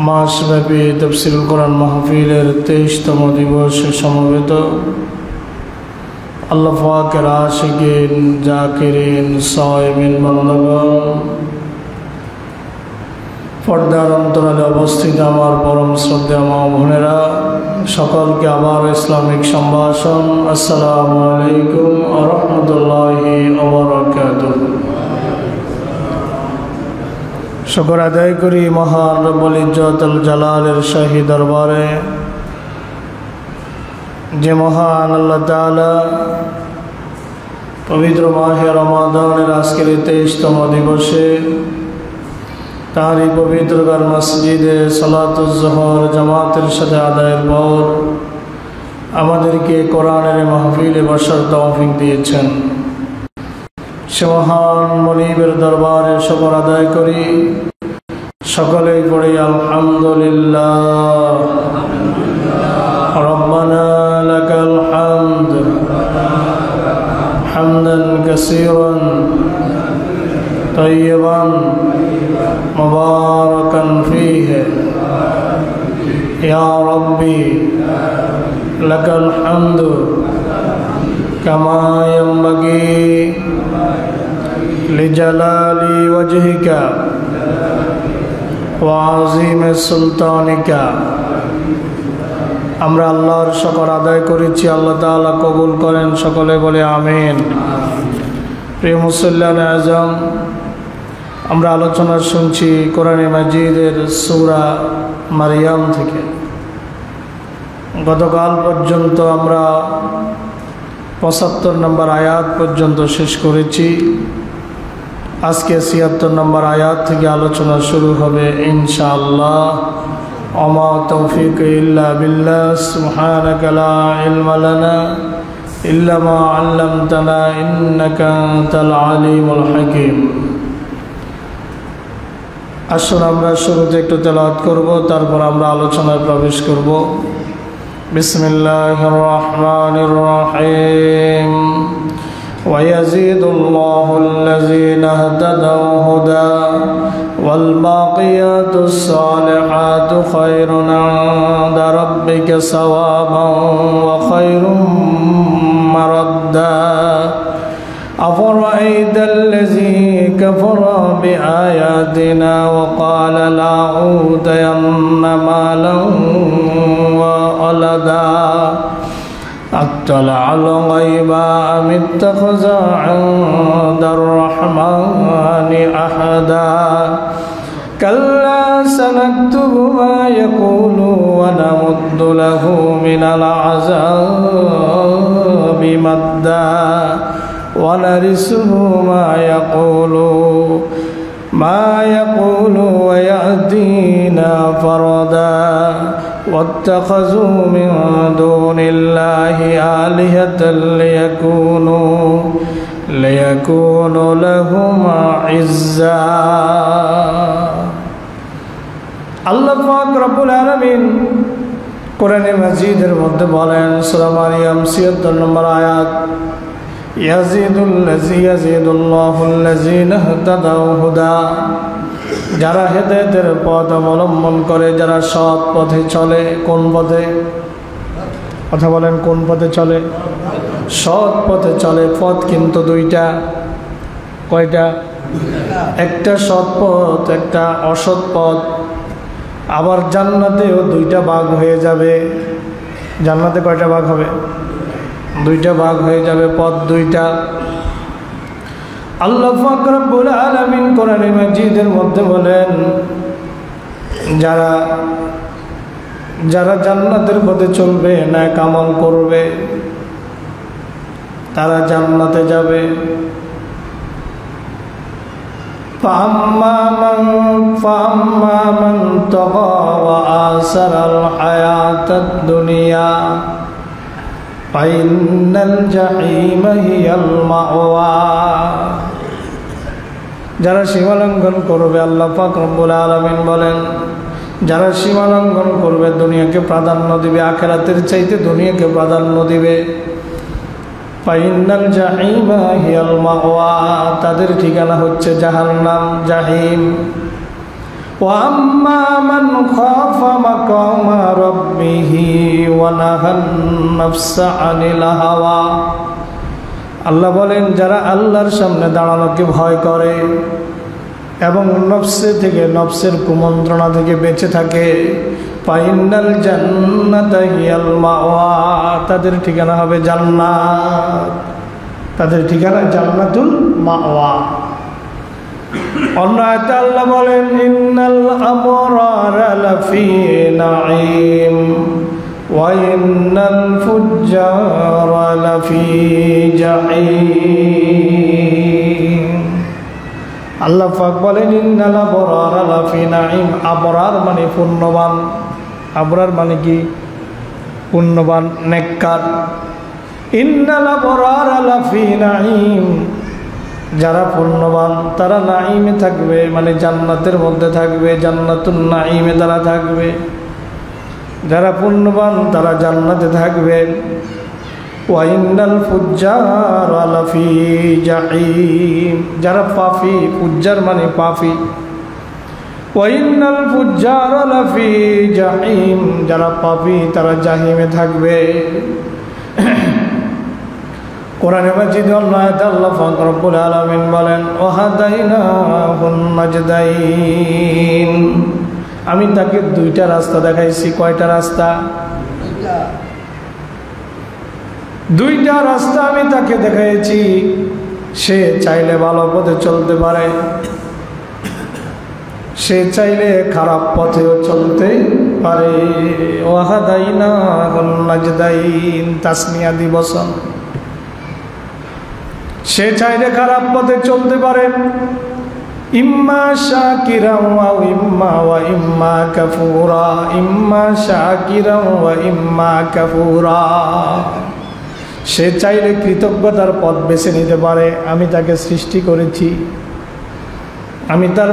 মাসব্যাপী তাফসীরুল কোরআন মাহফিলের 23তম দিবসে সমবেত আল্লাহ পাকের আশিকিন, জাকিরিন, সায়েমিন বান্দাগণ, পর্দার অন্তরালে অবস্থিত আমার পরম শ্রদ্ধেয় মা বোনেরা, সকলকে আবার ইসলামিক সম্ভাষণ। আসসালামু আলাইকুম ওয়া রাহমাতুল্লাহি ওয়া বারাকাতুহু। শুকর আদায় করি মহান রব্বুল ইজ্জতুল জালালের শাহী দরবারে, যে মহান আল্লাহ তাআলা পবিত্র মাহে রমাদানের আজকের 23তম দিবসে তারই পবিত্র ঘর মসজিদে সালাতুল জোহর জামাতের সাথে আদায়ের পর আমাদেরকে কোরআনের মাহফিলে বসার তৌফিক দিয়েছেন। সে মহান মনিবের দরবারে শুকর আদায় করি, সকলেই পড়ি আলহামদুলিল্লাহ। রব্বানা লাকাল হামদ হামদান কাসীরান তাইয়িবান মুবারাকান ফীহি ইয়া রাব্বি লাকাল হামদু কামা ইয়ানবাগি লিজালালি ওয়াজহিকা ওয়া আযীমি সুলতানিকা। আমরা আল্লাহর শুকর আদায় করেছি, আল্লাহ তাআলা কবুল করেন, সকলে বলে আমিন। প্রিয় মুসল্লিয়ান আযম, আমরা আলোচনা শুনছি কোরআনে মাজিদের সূরা মারইয়াম থেকে। গতকাল পর্যন্ত আমরা ৭৫ নম্বর আয়াত পর্যন্ত শেষ করেছি। আজকে ৭৬ নম্বর আয়াত থেকে আলোচনা শুরু হবে ইনশাআল্লাহ। ওমা তৌফিক ইল্লা বিল্লাহ, সুবহানাকা লা ইলমা লানা ইল্লা মা আল্লামতানা ইন্নাকা আনতাল আলিমুল হাকীম। আসুন আমরা শুরুতে একটু তেলাওয়াত করব, তারপর আমরা আলোচনায় প্রবেশ করব। বিসমিল্লাহির রহমানির রহিম। ويزيد الله الذين اهتدوا هدى والباقيات الصالحات خير عند ربك ثوابا وخير مردا أفرأيت الذي كفر بآياتنا وقال لأوتين مالا وولدا أطلع الغيب أم اتخذ عند الرحمن أحدا كلا سنكتب ما يقول ونمد له من العذاب مدا ونرثه ما يقول ويأتينا فردا واتخذوا من دون الله آلهة ليكونوا لهم عزا। আল্লাহ পাক রব্বুল আলামিন কোরআনে মাজিদের মধ্যে বলেন, সূরা মারইয়াম ৭৬ নম্বর আয়াত, ইয়াজিদুল্লাহুল্লাযীনা ইহতাদাউ হুদা। যারা হেদায়েতের পথ অবলম্বন করে, যারা সৎ পথে চলে। কোন পথে? কথা বলেন, কোন পথে চলে? সৎ পথে চলে। পথ কিন্তু দুইটা। কয়টা? একটা সৎ পথ, একটা অসৎ পথ। আবার জান্নাতেও দুইটা ভাগ হয়ে যাবে। জান্নাতে কয়টা ভাগ হবে? দুইটা ভাগ হয়ে যাবে, পথ দুইটা। আল্লাহ পাক রব্বুল আলামিন কোরআনে মাজিদের মধ্যে বলেন, যারা জান্নাতের পথে চলবে, নেক আমল করবে, তারা জান্নাতে যাবে। فأما من طغى وآثر الحياة الدنيا فإن الجحيم هي المأوى। যারা সীমালঙ্ঘন করবে, আল্লাহ পাক রব্বুল আলামিন বলেন, যারা সীমালঙ্ঘন করবে, দুনিয়াকে প্রাধান্য দিবে, আখিরাতের চাইতে দুনিয়াকে প্রাধান্য দিবে, ফাইনাল জাহিমা হিয়াল মাওয়া, তাদের ঠিকানা হচ্ছে জাহান্নাম, জাহিম। وأما من خاف مقام ربه ونهى النفس عن الهوى আল্লাহ বলেন যারা আল্লাহর সামনে দাঁড়ানোকে ভয় করে এবং নফসের কুমন্ত্রণা থেকে বেঁচে থাকে ফাইনাল জান্নাতা হিয়াল মাওয়া তাদের ঠিকানা হবে জান্নাত তাদের ঠিকানা জান্নাতুল মাওয়া অন্য আয়াতে আল্লাহ বলেন ইন্নাল আবরারা লাফি নাঈম ওয়া ইন্নাল ফুজ্জারা লাফি জাহিম আল্লাহ পাক বলেন ইন্নাল আবরারা লাফি নাঈম আবরার মানে পূর্ণবান আবরার মানে কি পূর্ণবান নেককার ইন্নাল আবরারা লাফি নাঈম যারা পূর্ণবান তারা নাঈমে থাকবে মানে জান্নাতের মধ্যে থাকবে জান্নাতুন নাঈমে তারা থাকবে যারা পূর্ণবান তারা জান্নাতে থাকবে ওয়া ইন্নাল ফুজ্জারা লাফি জাহিম যারা পাপী ফুজ্জার মানে পাপী ওয়া ইন্নাল ফুজ্জারা লাফি জাহিম যারা পাপী তারা জাহিমে থাকবে কোরআনে মাজিদে আল্লাহ পাক রব্বুল আলামিন বলেন ওয়াহাদাইনাহুন নাজদাইন আমি তাকে দুইটা রাস্তা দেখাইছি কয়টা রাস্তা দুইটা রাস্তা আমি তাকে দেখাইছি সে চাইলে ভালো পথে চলতে পারে সে চাইলে খারাপ পথেও চলতে পারে ওয়াহাদাইনাহুন নাজদাইন তাসনিয়া দিবসন সে চাইলে খারাপ পথে চলতে পারে ইম্মা শাকিরা ওয়া ইম্মা কাফুরা ইম্মা শাকিরা ওয়া ইম্মা কাফুরা সে চাইলে কৃতজ্ঞতার পথ বেছে নিতে পারে আমি তাকে সৃষ্টি করেছি আমি তার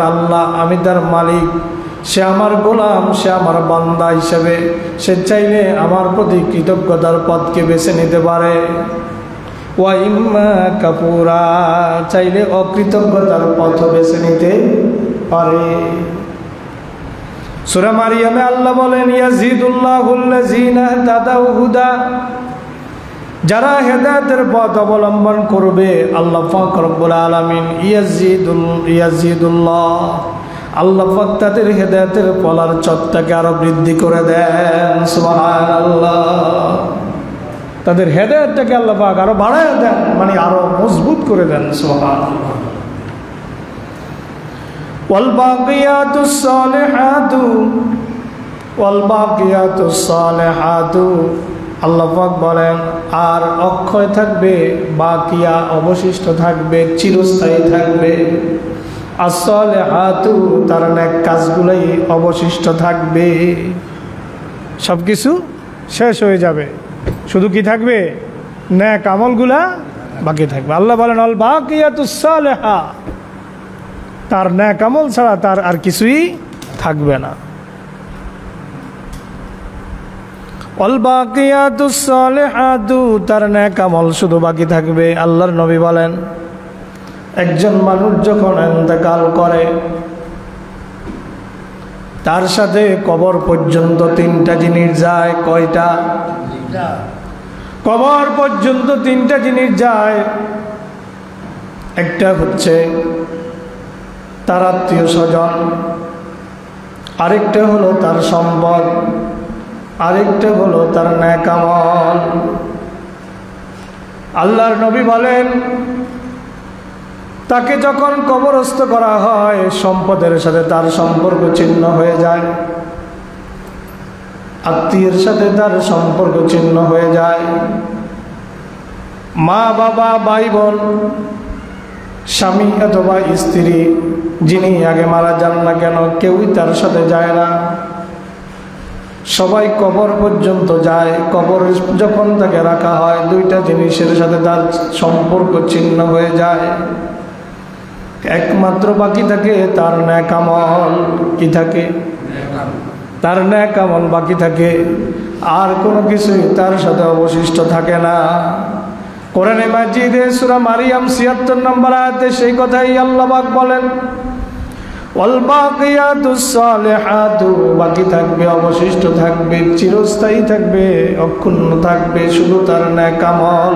আল্লাহ আমি তার মালিক সে আমার গোলাম সে আমার বান্দা হিসেবে সে চাইলে আমার প্রতি কৃতজ্ঞতার পথকে বেছে নিতে পারে ওয়া ইম্মা কাফুরা চাইলে অকৃতজ্ঞতার পথ বেছে নিতে পারে সূরা মারিয়ামে আল্লাহ বলেন ইয়াজিদুল্লাহুল্লাযিনা তাদাউ হুদা যারা হেদায়েতের পথ অবলম্বন করবে আল্লাহ পাক রব্বুল আলামিন ইয়াজিদুল্লাহ আল্লাহ পাক তাদের হেদায়েতের পলার চত্বরকে আরো বৃদ্ধি করে দেন সুবহানাল্লাহ তাদের হেদায়েতটাকে আল্লাহ পাক আরো বাড়ায় দেন মানে আরো মজবুত করে দেন সুবহানাল্লাহ ওয়াল বাকিয়াতুস সালিহাতু আল্লাহ পাক বলেন আর অক্ষয় থাকবে বাকিয়া অবশিষ্ট থাকবে চিরস্থায়ী থাকবে as-salihatu তার নেক কাজগুলোই অবশিষ্ট থাকবে সবকিছু শেষ হয়ে যাবে শুধু কি থাকবে নেক আমলগুলা বাকি থাকবে আল্লাহ বলেন আল বাকিয়াতুস সালিহা তার নেক আমল ছাড়া তার আর কিছুই থাকবে না আল বাকিয়াতুস সালিহাতু তার নেক আমল শুধু বাকি থাকবে আল্লাহর নবী বলেন একজন মানুষ যখন ইন্তেকাল করে তার সাথে কবর পর্যন্ত তিনটা জিনিস যায় কয়টা কবর পর্যন্ত তিনটা জিনিস যায় একটা হচ্ছে তার আত্মীয় স্বজন আরেকটা হলো তার সম্পদ আরেকটা হলো তার নেক আমল আল্লাহর নবী বলেন তাকে যখন কবরস্থ করা হয় সম্পদের সাথে তার সম্পর্ক ছিন্ন হয়ে যায় আত্মীয়ের সাথে তার সম্পর্ক ছিন্ন হয়ে যায় মা বাবা ভাই বোন স্বামী অথবা স্ত্রী যিনি আগে মারা যান না কেন কেউই তার সাথে যায় না সবাই কবর পর্যন্ত যায় কবর যখন তাকে রাখা হয় দুইটা জিনিসের সাথে তার সম্পর্ক ছিন্ন হয়ে যায় একমাত্র বাকি থাকে তার নেক আমল কি থাকে তার নেক আমল বাকি থাকে আর কোনো কিছুই তার সাথে অবশিষ্ট থাকে না কোরআনে মাজিদে সূরা মারিয়াম ৭৬ নম্বর আয়াতে সেই কথাই আল্লাহ পাক বলেন, ওয়াল বাকিয়াতুস সালিহাতু, বাকি থাকবে, অবশিষ্ট থাকবে, চিরস্থায়ী থাকবে, অক্ষুণ্ণ থাকবে শুধু তার নেক আমল।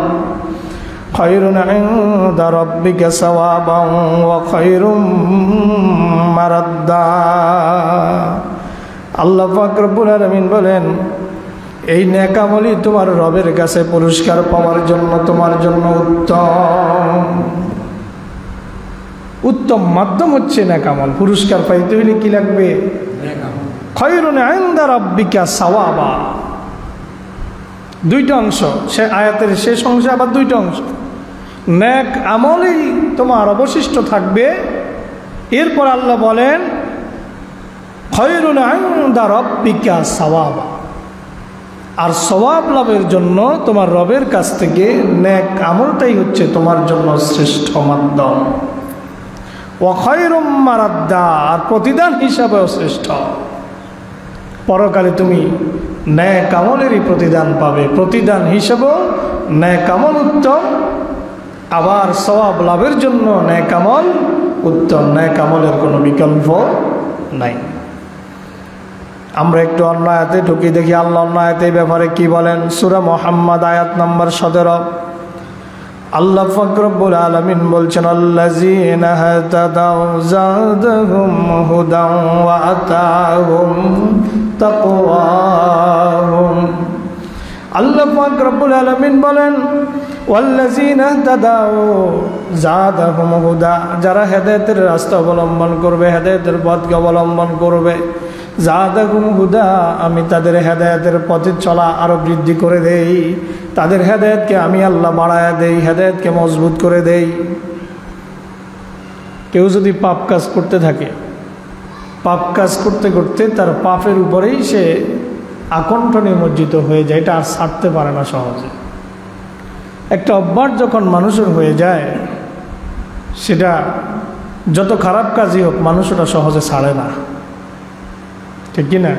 খায়রুন ইনদা রাব্বিকা সাওয়াবান ওয়া খায়রুম মারাদ্দা। আল্লাহ পাক রব্বুল আলামিন বলেন, এই নেক আমলই তোমার রবের কাছে পুরস্কার পাওয়ার জন্য তোমার জন্য উত্তম মাধ্যম হচ্ছে নেক আমল। পুরস্কার পাইতে হলে কি লাগবে? খায়রুন ইনদা রাব্বিকা সাওয়াবা। দুইটা অংশ, সে আয়াতের শেষ অংশে আবার দুইটা অংশ। নেক আমলই তোমার অবশিষ্ট থাকবে। এরপর আল্লাহ বলেন খায়রুন ইনদা রাব্বিকা সাওয়াবা, আর সওয়াব লাভের জন্য তোমার রবের কাছ থেকে নেক আমলটাই হচ্ছে তোমার জন্য শ্রেষ্ঠ মাধ্যম। ওয়া খায়রুম মারাদ্দা, আর প্রতিদান হিসাবেও শ্রেষ্ঠ। পরকালে তুমি নেক আমলেরই প্রতিদান পাবে, প্রতিদান হিসাবেও নেক আমল উত্তম, আবার সওয়াব লাভের জন্য নেক আমল উত্তম। নেক আমলের কোনো বিকল্প নাই। আমরা একটু অন্য আয়াতে ঢুকি, দেখি আল্লাহ অন্য আয়াতে এই ব্যাপারে কি বলেন। সূরা মুহাম্মদ আয়াত নম্বর 17। আল্লাহ পাক রব্বুল আলামিন বলছেন, আল্লাযীনা হাতাদাউ যাদাহুম হুদাও ওয়া আতাহুম তাকওয়াহুম। আল্লাহ পাক রব্বুল আলামিন বলেন, ওয়াল্লাযীনা হাতাদাউ যাদাহুম হুদা, যারা হেদায়েতের রাস্তা অবলম্বন করবে, হেদায়েতের পথকে অবলম্বন করবে, যাদাহুম হুদা, আমি তাদের হেদায়েতের পথে চলা আরো বৃদ্ধি করে দেই, তাদের হেদায়েতকে আমি আল্লাহ বাড়ায়া দেই, হেদায়েতকে মজবুত করে দেই। কেউ যদি পাপ কাজ করতে থাকে, পাপ কাজ করতে করতে তার পাপের উপরেই সে আকণ্ঠ নিমজ্জিত হয়ে যায়, এটা আর ছাড়তে পারে না সহজে। একটা অভ্যাস যখন মানুষের হয়ে যায়, সেটা যত খারাপ কাজই হোক মানুষ ওটা সহজে ছাড়ে না, ঠিক কি না?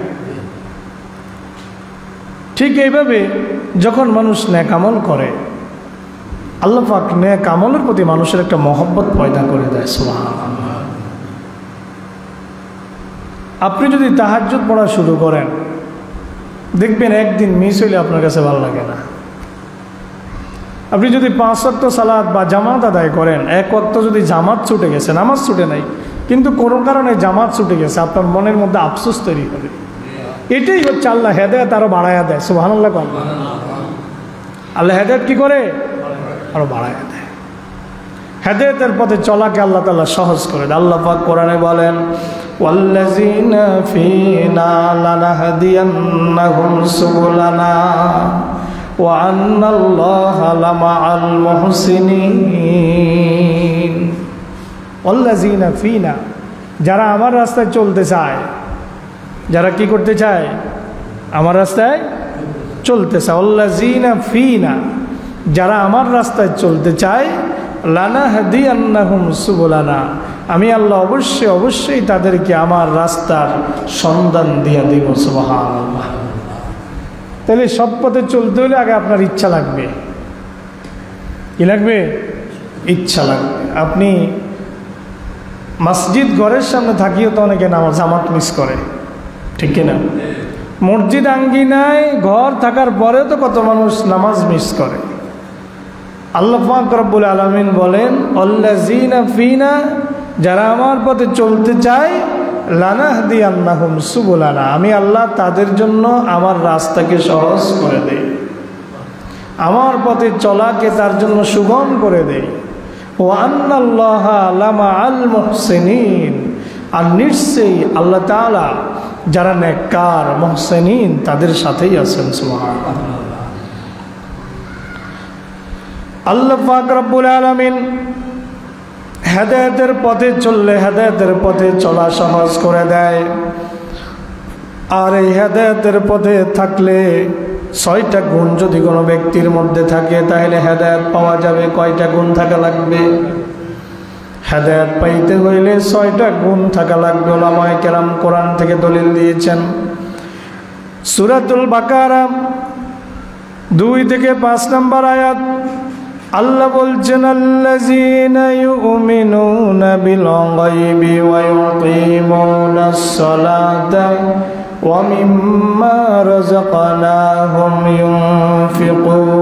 ঠিক এইভাবে যখন মানুষ নেক আমল করে, আল্লাহ পাক নেক আমলের প্রতি মানুষের একটা মহব্বত পয়দা করে দেয়। সুবহানাল্লাহ। আপনি যদি তাহাজ্জুদ পড়া শুরু করেন, দেখবেন একদিন মিস হইলে আপনার কাছে ভালো লাগে না। আপনি যদি 5 ওয়াক্ত সালাত বা জামাত আদায় করেন, এক ওয়াক্ত যদি জামাত ছুটে গেছে, নামাজ ছুটে নাই কিন্তু কোনো কারণে জামাত ছুটে গেছে, আপনার মনের মধ্যে আফসোস তৈরি হবে। এটাই হচ্ছে আল্লাহ হেদায়েত আরো বাড়ায়া দেয়। সুবহানাল্লাহ। আল্লাহ হেদায়েত কি করে? আরো বাড়ায়া দেয়। হেদায়েতের পথে চলাকে আল্লাহ তাআলা সহজ করে দেয়। আল্লাহ পাক কোরআনে বলেন, ওয়াল্লাযীনা ফীনা লানাহদিয়ান্নাহুম সুবুলানা ওয়া আন্নাল্লাহা লামাআল মুহসিনিন। ওয়াল্লাযীনা ফীনা, যারা আমার রাস্তায় চলতে চায়, যারা কি করতে চায়? আমার রাস্তায় চলতে চায়। ওয়াল্লাযীনা ফীনা, যারা আমার রাস্তায় চলতে চায়, লানাহদিয়ান্নাহুম সুবুলানা, আমি আল্লাহ অবশ্যই অবশ্যই তাদেরকে আমার রাস্তার সন্ধান দিয়ে দেব। সুবহানাল্লাহ। তাহলে সব পথে চলতে হলে আগে আপনার ইচ্ছা লাগবে। কি লাগবে? ইচ্ছা লাগবে। আপনি মসজিদ ঘরের সামনে থাকিও তো অনেকে নামাজ জামাত মিস করে, ঠিক কিনা? মসজিদ আঙ্গিনায় ঘর থাকার পরেও তো কত মানুষ নামাজ মিস করে। আল্লাহ পাক রব্বুল আলামিন বলেন, আল্লাযীনা ফীনা, যারা আমার পথে চলতে চায়, লানাহদিয়ান্নাহুম সুবুলানা, আমি আল্লাহ তাদের জন্য আমার রাস্তাকে সহজ করে দেই, আমার পথে চলাকে তার জন্য সুগম করে দেই। ওয়া আন্নাল্লাহা লামাআল মুহসিনিন, আর নিশ্চয়ই আল্লাহ তাআলা যারা নেককার মুহসিনিন তাদের সাথেই আছেন। সুবহানাল্লাহ। আল্লাহ পাক রব্বুল আলামিন হেদায়েতের পথে চললে হেদায়েতের পথে চলা সহজ করে দেয়। আর এই হেদায়েতের পথে থাকলে 6টা গুণ যদি কোনো ব্যক্তির মধ্যে থাকে, তাহলে হেদায়েত পাওয়া যাবে। কয়টা গুণ থাকা লাগবে? হেদায়েত পাইতে হইলে 6টা গুণ থাকা লাগবে। উলামায়ে কেরাম কোরআন থেকে দলিল দিয়েছেন। সূরাতুল বাকারা 2 থেকে 5 নম্বর আয়াত আল্লাহ বলছেন আল্লাযীনা ইউমিনুনা বিল গায়বি ওয়া ইউকিমুনাস সালাতা ওয়া মিম্মা রাযাকনাহুম ইউনফিকুন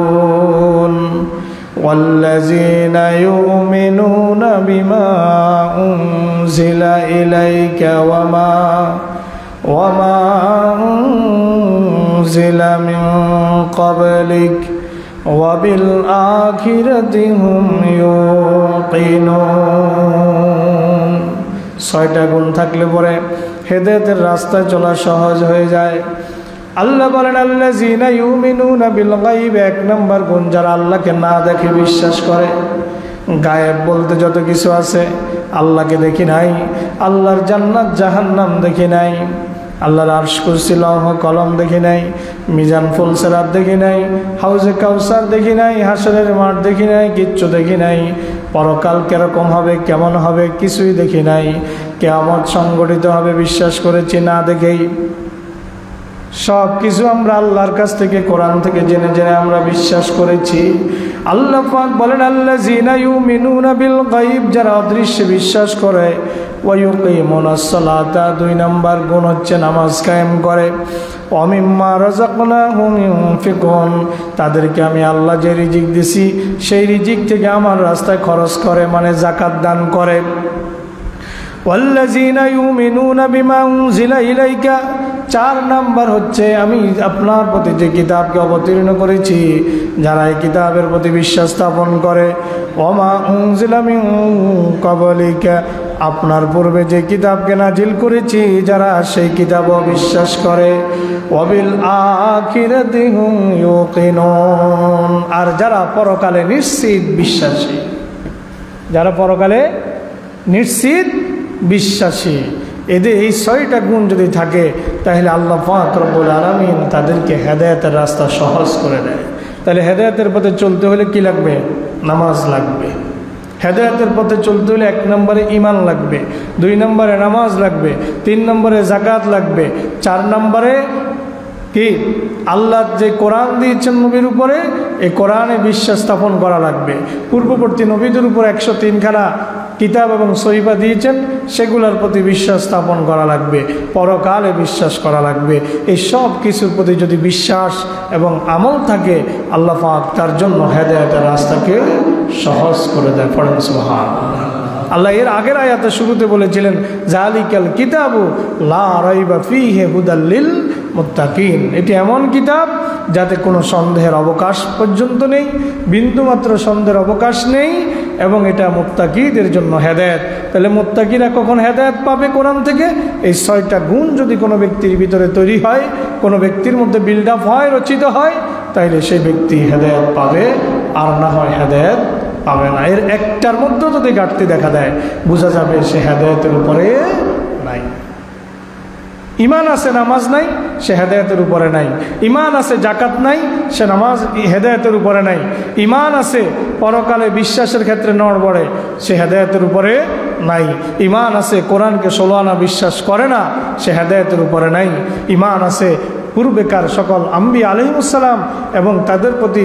ওয়াল্লাযীনা ইউমিনুনা বিমা উনজিলা ইলাইকা ওয়া মা উনজিলা মিন ক্বাবলিক وَبِالْآخِرَةِ هُمْ يُوقِنُونَ। ছয়টা গুণ থাকলে পরে হেদায়েতের রাস্তায় চলা সহজ হয়ে যায়। আল্লাহ বলেন আল্লাযীনা ইউমিনুনা বিল গায়ব, এক নম্বর গুণ যারা আল্লাহকে না দেখে বিশ্বাস করে। গায়েব বলতে যত কিছু আছে, আল্লাহকে দেখি নাই, আল্লাহর জান্নাত জাহান্নাম দেখি নাই, আল্লাহর আরশ কুরসি লৌহ কলম দেখি নাই, মিজান ফুলসেরাত দেখি নাই, হাউজে কাউসার দেখি নাই, হাসরের মাঠ দেখি নাই, কিচ্ছু দেখি নাই, পরকাল কিরকম হবে কেমন হবে কিছুই দেখি নাই, কিয়ামত সংগঠিত হবে বিশ্বাস করেছি না দেখেই। সব কিছু আমরা আল্লাহর কাছ থেকে কোরআন থেকে জেনে জেনে আমরা বিশ্বাস করেছি। আল্লাহ পাক বলেন আল্লাযীনা ইউমিনুনা বিল গায়ব, যারা অদৃশ্যে বিশ্বাস করে, ওয়া ইউকিমুনাস সালাতা, দুই নম্বর গুণ হচ্ছে নামাজ কায়েম করে, ওয়া মিম্মা রাযাকনাহুম ইউনফিকুন, তাদেরকে আমি আল্লাহ যে রিজিক দিছি সেই রিজিক থেকে আমার রাস্তায় খরচ করে, মানে যাকাত দান করে। ওয়াল্লাযীনা ইউমিনুনা বিমা উনজিলা ইলাইকা, চার নাম্বার হচ্ছে আমি আপনার প্রতি যে কিতাবকে অবতীর্ণ করেছি, যারা এই কিতাবের প্রতি বিশ্বাস স্থাপন করে, ওমা উনজিলা মিন ক্বাবলিকা, আপনার পূর্বে যে কিতাবকে নাজিল করেছি যারা সেই কিতাবও বিশ্বাস করে, ওয়াবিল আখিরাতি হুম ইউকিনুন, আর যারা পরকালে নিশ্চিত বিশ্বাসী, যারা পরকালে নিশ্চিত বিশ্বাসী, এদের এই ছয়টা গুণ যদি থাকে তাহলে আল্লাহ পাক রব্বুল আলামিন তাদেরকে হেদায়েতের রাস্তা সহজ করে দেয়। তাহলে হেদায়েতের পথে চলতে হলে কি লাগবে? নামাজ লাগবে। হেদায়েতের পথে চলতে হলে এক নম্বরে ঈমান লাগবে, দুই নম্বরে নামাজ লাগবে, তিন নম্বরে যাকাত লাগবে, চার নম্বরে কি আল্লাহ যে কোরআন দিয়েছেন নবীর উপরে, এই কোরআনে বিশ্বাস স্থাপন করা লাগবে। পূর্ববর্তী নবীদের উপর 103খানা কিতাব এবং সহিফা দিয়েছেন, সেগুলোর প্রতি বিশ্বাস স্থাপন করা লাগবে, পরকালে বিশ্বাস করা লাগবে। এই সব কিছুর প্রতি যদি বিশ্বাস এবং আমল থাকে, আল্লাহ পাক তার জন্য হেদায়েতের রাস্তাকে সহজ করে দেয়। পড়েন সুবহানাল্লাহ। আল্লাহ এর আগের আয়াতে শুরুতে বলেছিলেন যালিকাল কিতাবু লা রাইবা ফীহি হুদাল লিল মুত্তাকিন, এটি এমন কিতাব যাতে কোনো সন্দেহের অবকাশ পর্যন্ত নেই, বিন্দুমাত্র সন্দেহের অবকাশ নেই, এবং এটা মুত্তাকিদের জন্য হেদায়েত। তাহলে মুত্তাকিরা কখন হেদায়েত পাবে কোরআন থেকে? এই ছয়টা গুণ যদি কোনো ব্যক্তির ভিতরে তৈরি হয়, কোনো ব্যক্তির মধ্যে বিল্ড আপ হয়, রচিত হয়, তাইলে সেই ব্যক্তি হেদায়েত পাবে, আর না হয় হেদায়েত পাবে না। এর একটার মধ্যে যদি ঘাটতি দেখা দেয়, বোঝা যাবে সে হেদায়েতের উপরে নাই। ঈমান আছে নামাজ নাই, সে হেদায়েতের উপরে নাই। ঈমান আছে যাকাত নাই, সে নামাজ হেদায়েতের উপরে নাই। ঈমান আছে পরকালে বিশ্বাসের ক্ষেত্রে নড়বড়ে, সে হেদায়েতের উপরে নাই। ঈমান আছে কোরআনকে 16 আনা বিশ্বাস করে না, সে হেদায়েতের উপরে নাই। ঈমান আছে পূর্বেকার সকল আম্বিয়া আলাইহিমুসসালাম এবং তাদের প্রতি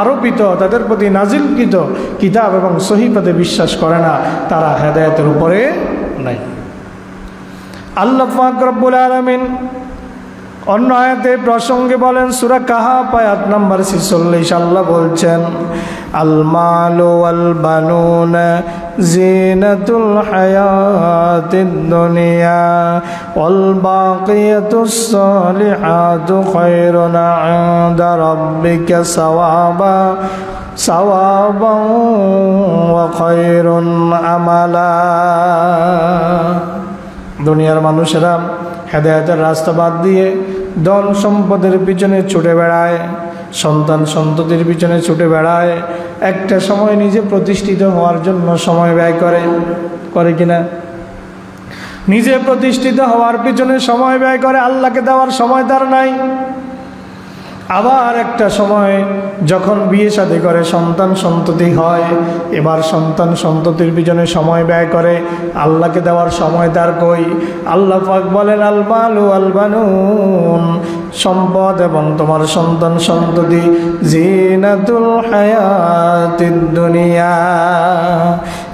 আরোপিত, তাদের প্রতি নাজিলকৃত কিতাব এবং সহিফাতে বিশ্বাস করে না, তারা হেদায়েতের উপরে নাই। আল্লাহ পাক রব্বুল আলামিন অন্য আয়াতে প্রসঙ্গে বলেন, সূরা কাহাফ আয়াত নাম্বার 46, আল্লাহ বলছেন আল মালু ওয়াল বানুনা জিনাতুল হায়াতিদ দুনিয়া ওয়াল বাকিয়াতুস সালিহাতু খায়রুন ইনদা রাব্বিকা সাওয়াবান ওয়া খায়রুন আমালা। দুনিয়ার মানুষেরা হেদায়েতের রাস্তা বাদ দিয়ে ধন সম্পদের পিছনে ছুটে বেড়ায়, সন্তান সন্ততির পিছনে ছুটে বেড়ায়, একটা সময় নিজে প্রতিষ্ঠিত হওয়ার জন্য সময় ব্যয় করে কিনা? নিজে প্রতিষ্ঠিত হওয়ার পিছনে সময় ব্যয় করে, আল্লাহকে দেওয়ার সময় তার নাই। আবার একটা সময় যখন বিয়ে শাদী করে সন্তান সন্ততি হয়, এবার সন্তান সন্ততির পিছনে সময় ব্যয় করে, আল্লাহকে দেওয়ার সময় তার কই? আল্লাহ পাক বলেন আল মালু আল বানুন, সম্পদ এবং তোমার সন্তান সন্ততি জিনাতুল হায়াতিদ দুনিয়া,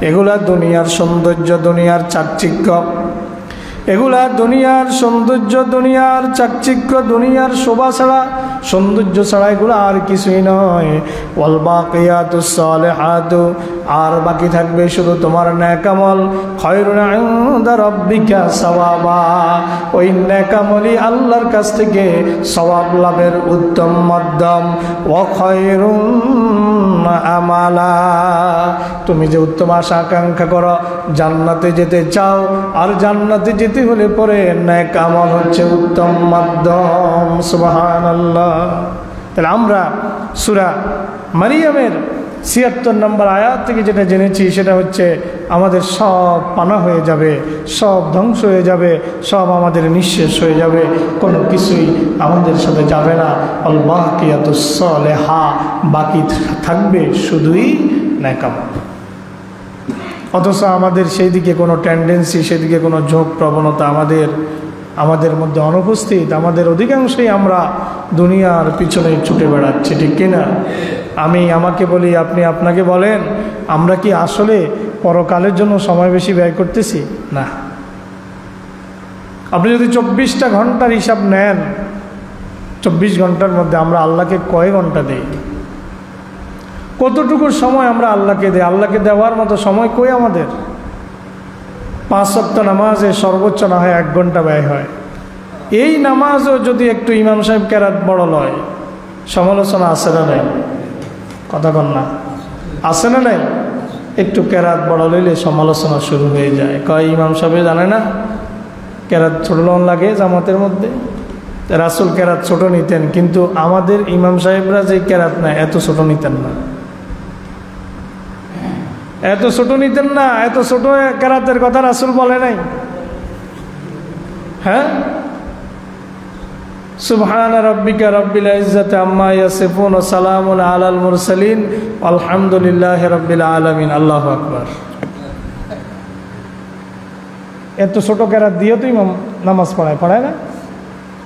এগুলা দুনিয়ার সৌন্দর্য, দুনিয়ার চাকচিক্য, এগুলা দুনিয়ার সৌন্দর্য, দুনিয়ার চাকচিক্য, দুনিয়ার শোভা ছাড়া, সৌন্দর্য ছাড়া এগুলো আর কিছুই নয়। ওয়াল বাকিয়াতুস সালিহাতু, আর বাকি থাকবে শুধু তোমার নেক আমল, খায়রুন ইনদা রাব্বিকা সাওয়াবা, ওই নেক আমলই আল্লাহর কাছ থেকে সওয়াব লাভের উত্তম মাধ্যম। ওয়া খায়রুন আমালা, তুমি যে উত্তম আশা আকাঙ্ক্ষা করো, জান্নাতে যেতে চাও, আর জান্নাতে যেতে হলে পরে নেক আমল হচ্ছে উত্তম মাধ্যম। সুবহানাল্লাহ। তাহলে আমরা সূরা মারিয়ামের ৭৬ নম্বর আয়াত থেকে যেটা জেনেছি সেটা হচ্ছে আমাদের সব পানা হয়ে যাবে, সব ধ্বংস হয়ে যাবে, সব আমাদের নিঃশেষ হয়ে যাবে, কোনো কিছুই আমাদের সাথে যাবে না। আল বাকিয়াতুস সালিহা, বাকি থাকবে শুধুই নেক আমল। অথচ আমাদের সেই দিকে কোনো টেন্ডেন্সি, সেদিকে কোনো ঝোঁক প্রবণতা আমাদের মধ্যে অনুপস্থিত। আমাদের অধিকাংশই আমরা দুনিয়ার পিছনে ছুটে বেড়াচ্ছি, ঠিক কিনা? আমি আমাকে বলি, আপনি আপনাকে বলেন, আমরা কি আসলে পরকালের জন্য সময় বেশি ব্যয় করতেছি? না। আপনি যদি ২৪টা ঘন্টার হিসাব নেন, ২৪ ঘন্টার মধ্যে আমরা আল্লাহকে কয় ঘন্টা দেই? কতটুকু সময় আমরা আল্লাহকে দেই? আল্লাহকে দেওয়ার মতো সময় কই আমাদের? ৫ ওয়াক্ত নামাজে সর্বোচ্চ না হয় ১ ঘন্টা ব্যয় হয়। এই নামাজও যদি একটু ইমাম সাহেব কেরাত বড় লয়, সমালোচনা আছে না নাই? কথা কন না, আছে না নাই? একটু কেরাত বড় লইলে সমালোচনা শুরু হয়ে যায়, কয় ইমাম সাহেব জানে না কেরাত ছোট লোন লাগে জামাতের মধ্যে। রাসূল কেরাত ছোট নিতেন, কিন্তু আমাদের ইমাম সাহেবরা যে কেরাত নেয় এত ছোট নিতেন না, এত ছোট নিতেন না। এত ছোট কেরাতের কথা রাসূল বলে নাই। হ্যাঁ, সুবহান রাব্বিকা রাব্বিল ইজ্জাতি আম্মা ইয়াসিফুন ওয়া সালামুন আলাল মুরসালিন আলহামদুলিল্লাহি রাব্বিল আলামিন। আল্লাহু আকবার। এত ছোট কেরাত দিয়ে তো ইমাম নামাজ পড়ায় না?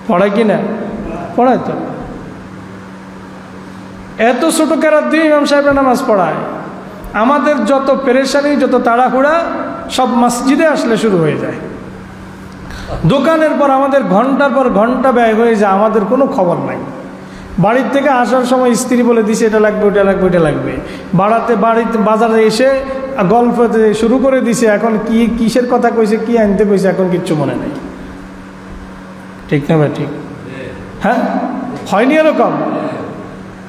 পড়ায় কি না? পড়ায় তো। এত ছোট কেরাত দিয়ে ইমাম সাহেবরা নামাজ পড়ায়। আমাদের যত পেরেশানি, যত তাড়াহুড়া সব মসজিদে আসলে শুরু হয়ে যায়। দোকানের পর আমাদের ঘন্টার পর ঘন্টা ব্যয় হয়ে যায়, আমাদের কোনো খবর নাই। বাড়ির থেকে আসার সময় স্ত্রী বলে দিছে এটা লাগবে, ওটা লাগবে, ওটা লাগবে। বাড়িতে বাজারে এসে গল্প শুরু করে দিছে, এখন কি কিসের কথা কইছে, কি আনতে কইছে, এখন কিচ্ছু মনে নেই। ঠিক না ভাই? ঠিক। হ্যাঁ, হয়নি এরকম?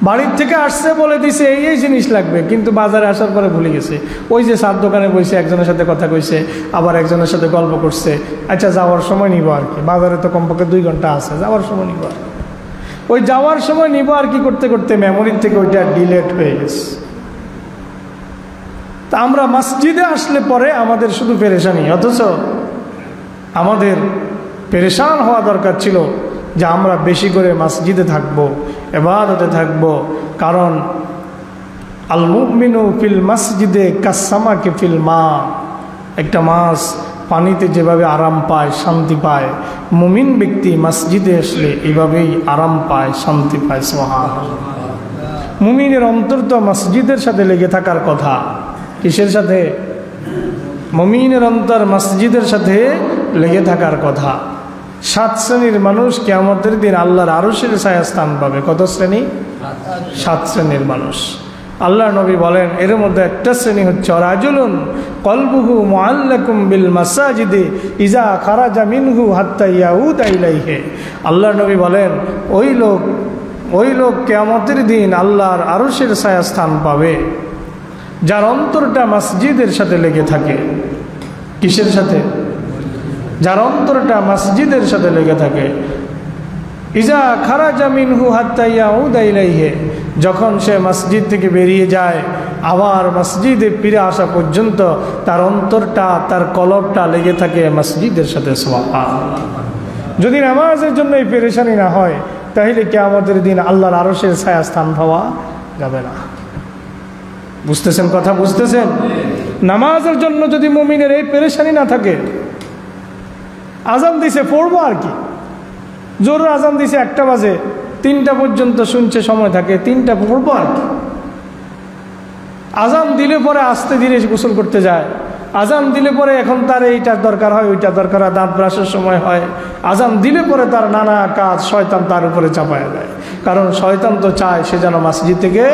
বাড়ির থেকে আসছে বলে দিছে এই জিনিস লাগবে, কিন্তু বাজারে আসার পরে ভুলে গেছে। ওই যে সার দোকানে বসে একজনের সাথে কথা কইছে, আবার একজনের সাথে গল্প করছে। আচ্ছা, যাওয়ার সময় নিব আর কি, বাজারে তো কমপক্ষে 2 ঘন্টা আছে, যাওয়ার সময় নিব। ওই যাওয়ার সময় নিব আর কি করতে করতে মেমোরির থেকে ওইটা ডিলেট হয়ে গেছে। তা আমরা মসজিদে আসলে পরে আমাদের শুধু পেরেশানি, অথচ আমাদের পেরেশান হওয়া দরকার ছিল যে আমরা বেশি করে মসজিদে থাকবো, ইবাদতে থাকবো। কারণ আল মুমিনু ফিল মসজিদে কাসসামাকি ফিল মা, একটা মাছ পানিতে যেভাবে আরাম পায়, শান্তি পায়, মুমিন ব্যক্তি মসজিদে আসলে এইভাবেই আরাম পায়, শান্তি পায়। সুবহানাল্লাহ। মুমিনের অন্তর তো মসজিদের সাথে লেগে থাকার কথা। কিসের সাথে? মুমিনের অন্তর মসজিদের সাথে লেগে থাকার কথা। 7 শ্রেণীর মানুষ কিয়ামতের দিন আল্লাহর আরশের ছায়া স্থান পাবে। কত শ্রেণী? 7 শ্রেণীর মানুষ। আল্লাহ নবী বলেন এর মধ্যে একটা শ্রেণী হচ্ছে রাজুলুন কলবুহু মুআল্লাকুম বিল মাসাজিদে ইজা খারাজা মিনহু হাত্তা ইয়াউদা ইলাইহি। আল্লাহ নবী বলেন ওই লোক কিয়ামতের দিন আল্লাহর আরশের ছায়া স্থান পাবে যার অন্তরটা মসজিদের সাথে লেগে থাকে। কিসের সাথে? যার অন্তরটা মসজিদের সাথে লেগে থাকে। ইজা খারাজা মিনহু হাত্তা ইয়াউদা ইলাইহি, যখন সে মসজিদ থেকে বেরিয়ে যায় আবার মসজিদে ফিরে আসা পর্যন্ত তার অন্তরটা, তার কলবটা লেগে থাকে মসজিদের সাথে। সুবহানাল্লাহ। যদি নামাজের জন্য এই পেরেশানি না হয় তাহলে কিয়ামতের দিন আল্লাহর আরশের ছায়া স্থান পাওয়া যাবে না। বুঝতেছেন কথা? বুঝতেছেন? নামাজের জন্য যদি মুমিনের এই পেরেশানি না থাকে, আজান দিছে পড়বো আর কি, জোর আজান দিছে 1টা বাজে, 3টা পর্যন্ত শুনছে সময় থাকে, 3টা পড়বো আর কি। আজান দিলে পরে আস্তে ধীরে গোসল করতে যায়, আজান দিলে পরে এখন তার এইটার দরকার হয়, ওইটার দরকার হয়, দাঁত ব্রাশের সময় হয়, আজান দিলে পরে তার নানা কাজ শয়তান তার উপরে চাপায়া দেয়, কারণ শয়তান তো চায় সে যেন মসজিদ থেকে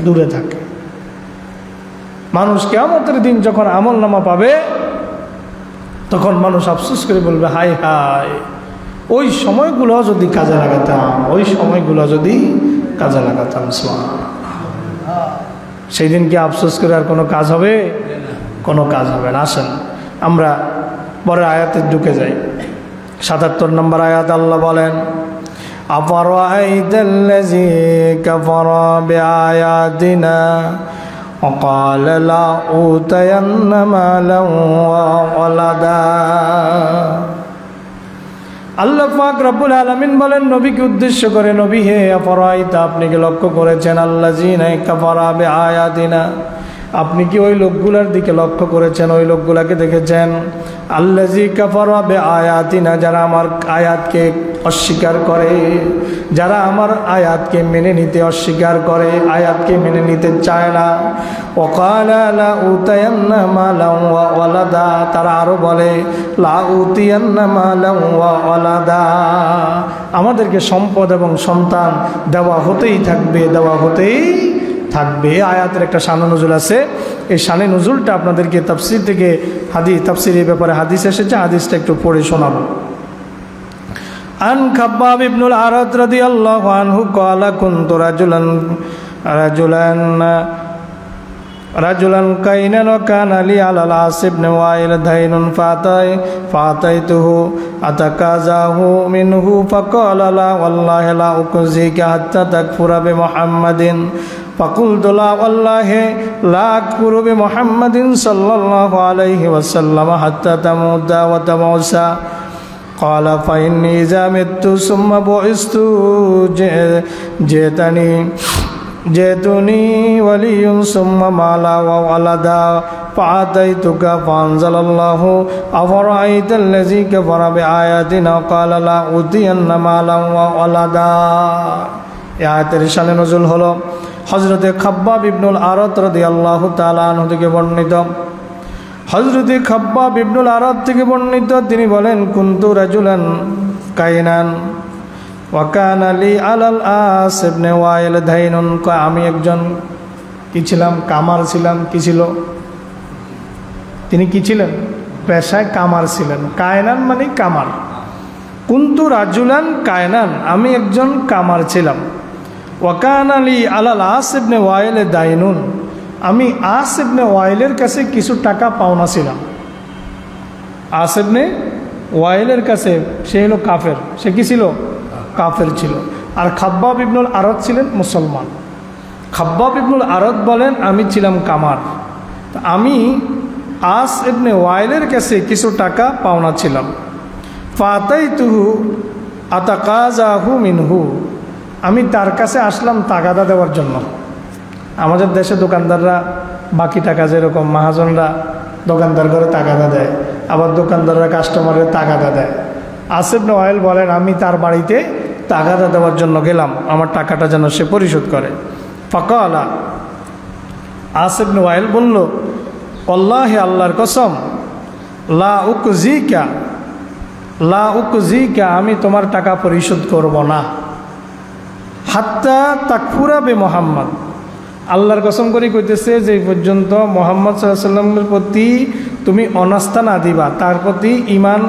দূরে থাকে। মানুষ কিয়ামতের দিন যখন আমল নামা পাবে তখন মানুষ আফসোস করে বলবে, হায় হায়, ওই সময়গুলো যদি কাজে লাগাতাম, ওই সময়গুলো যদি কাজে লাগাতাম। সেই দিন কি আফসোস করে আর কোনো কাজ হবে? কোনো কাজ হবে না। আসেন আমরা পরের আয়াতে ঢুকে যাই। 77 নম্বর আয়াত আল্লাহ বলেন, আফারাআইতাল্লাযী কাফারা বিআয়াতিনা وقال لا أوتين مالا وولدا। আল্লাহ পাক রব্বুল আলামিন বলেন নবীকে উদ্দেশ্য করে, নবী হে, আফরাইতা, আপনি কি লক্ষ্য করেছেন, আল্লাযীনা কাফারা বিআয়াতিনা, আপনি কি ওই লোকগুলোর দিকে লক্ষ্য করেছেন, ওই লোকগুলাকে দেখেছেন? আল্লাযী কাফারা বিআয়াতিনা, যারা আমার আয়াতকে অস্বীকার করে, যারা আমার আয়াতকে মেনে নিতে অস্বীকার করে, আয়াতকে মেনে নিতে চায় না। ওয়াকালা লা উতায়ান্না মালান ওয়া ওয়ালাদা, তারা আরো বলে লা উতিয়ান্না মালান ওয়া ওয়ালাদা, আমাদেরকে সম্পদ এবং সন্তান দেওয়া হতেই থাকবে, দেওয়া হতেই থাকবে। আয়াতের একটা শানে নুজুল আছে, এই শানে নুজুলটা আপনাদেরকে তাফসীর থেকে তাফসীর এই ব্যাপারে হাদিস এসেছে, হাদিসটা একটু পড়ে শোনাবো। আন খাব্বাব ইবনুল আরাদ রাদিয়াল্লাহু আনহু ক্বালা কুনতু রাজুলান কাইনান ওয়া কানা লি আলাল আস ইবনে ওয়াইল দাইনুন ফাতাইতুহু আতাকাযাহু মিনহু ফাকালা লা ওয়াল্লাহি লা উকযিকা হাত্তা তাকফুরা বিমুহাম্মাদিন ফাকুলতু লা ওয়াল্লাহি লা আকফুরু বিমুহাম্মাদিন সাল্লাল্লাহু আলাইহি ওয়াসাল্লাম হাত্তা তামুতা ওয়া তামউসা। قال فإني إذا مت ثم بعثت جئتني ولي ثم مالا وولدا فآتيتك فأنزل الله أفرأيت الذي كفر بآياتنا قال لا أوتين مالا وولدا। এই আয়াতের শানে নজুল হলো হযরতে খাব্বাব ইবনুল আরাদ রাদিয়াল্লাহু তাআলা আনহু থেকে বর্ণিত। হযরতে খাব্বাব ইবনুল আরাদ থেকে বর্ণিত, তিনি বলেন, কুনতু রাজুলান কাইনান ওয়া কানা লি আলাল আস ইবনে ওয়াইল দাইনুন, আমি একজন কি ছিলাম? কামার ছিলাম। কি ছিল? তিনি কি ছিলেন? পেশায় কামার ছিলেন। কায়নান মানে কামার। কুনতু রাজুলান কায়নান, আমি একজন কামার ছিলাম। ওয়া কানা লি আলাল আস ইবনে ওয়াইল দাইনুন, আমি আস ইবনে ওয়াইলের কাছে কিছু টাকা পাওনা ছিলাম। আস ইবনে ওয়াইলের কাছে, সে হলো কাফের। সে কি ছিল? কাফের ছিল। আর খাব্বাব ইবনুল আরাদ ছিলেন মুসলমান। খাব্বাব ইবনুল আরাদ বলেন, আমি ছিলাম কামার, আমি আস ইবনে ওয়াইলের কাছে কিছু টাকা পাওনা ছিলাম। ফাতাইতুহু আতাকাযাহু মিনহু, আমি তার কাছে আসলাম তাগাদা দেওয়ার জন্য। আমাদের দেশে দোকানদাররা বাকি টাকা, যেরকম মাহাজনরা দোকানদার করে তাগাদা দেয়, আবার দোকানদাররা কাস্টমারের তাগাদা দেয়। আস ইবনে ওয়াইল বলেন, আমি তার বাড়িতে তাগাদা দেওয়ার জন্য গেলাম, আমার টাকাটা যেন সে পরিশোধ করে। ফাকালা, আস ইবনে ওয়াইল বলল, আল্লাহি, আল্লাহর কসম, লা উকযিকা, আমি তোমার টাকা পরিশোধ করব না, হাত্তা তাকফুরা বিমুহাম্মাদ, আল্লাহর কসম করে কইতেছে যে পর্যন্ত মুহাম্মদ সাল্লাল্লাহু আলাইহি ওয়াসাল্লামের প্রতি তুমি অনাস্থা না দিবা, তার প্রতি ঈমান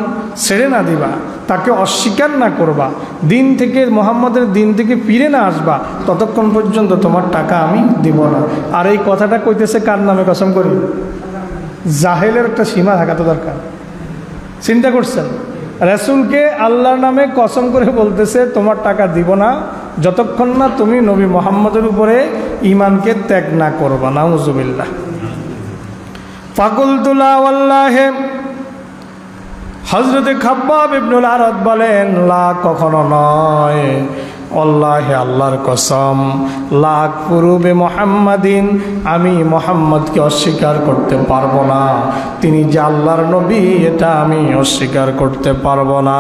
ছেড়ে না দিবা, তাকে অস্বীকার না করবা, দিন থেকে মুহাম্মদের দিন থেকে ফিরে না আসবা, ততক্ষণ পর্যন্ত তোমার টাকা আমি দিব না। আর এই কথাটা কইতেছে কার নামে কসম করি? জাহেলের একটা সীমা থাকা তো দরকার। চিন্তা করছেন, রাসূলকে আল্লাহর নামে কসম করে বলতেছে তোমার টাকা দিব না যতক্ষণ না তুমি নবী মুহাম্মদের উপরে ঈমানকে ত্যাগ না করবা। নাউযুবিল্লাহ। ফাকুলতু লা ওয়াল্লাহি, হযরতে খাব্বাব ইবনুল আরাদ বলেন, লা, কখনো নয়, আল্লাহে আল্লাহর কসম, লাখ পুরুবে মুহাম্মাদিন, আমি মুহাম্মদকে অস্বীকার করতে পারবো না, তিনি যে আল্লাহর নবী এটা আমি অস্বীকার করতে পারবো না।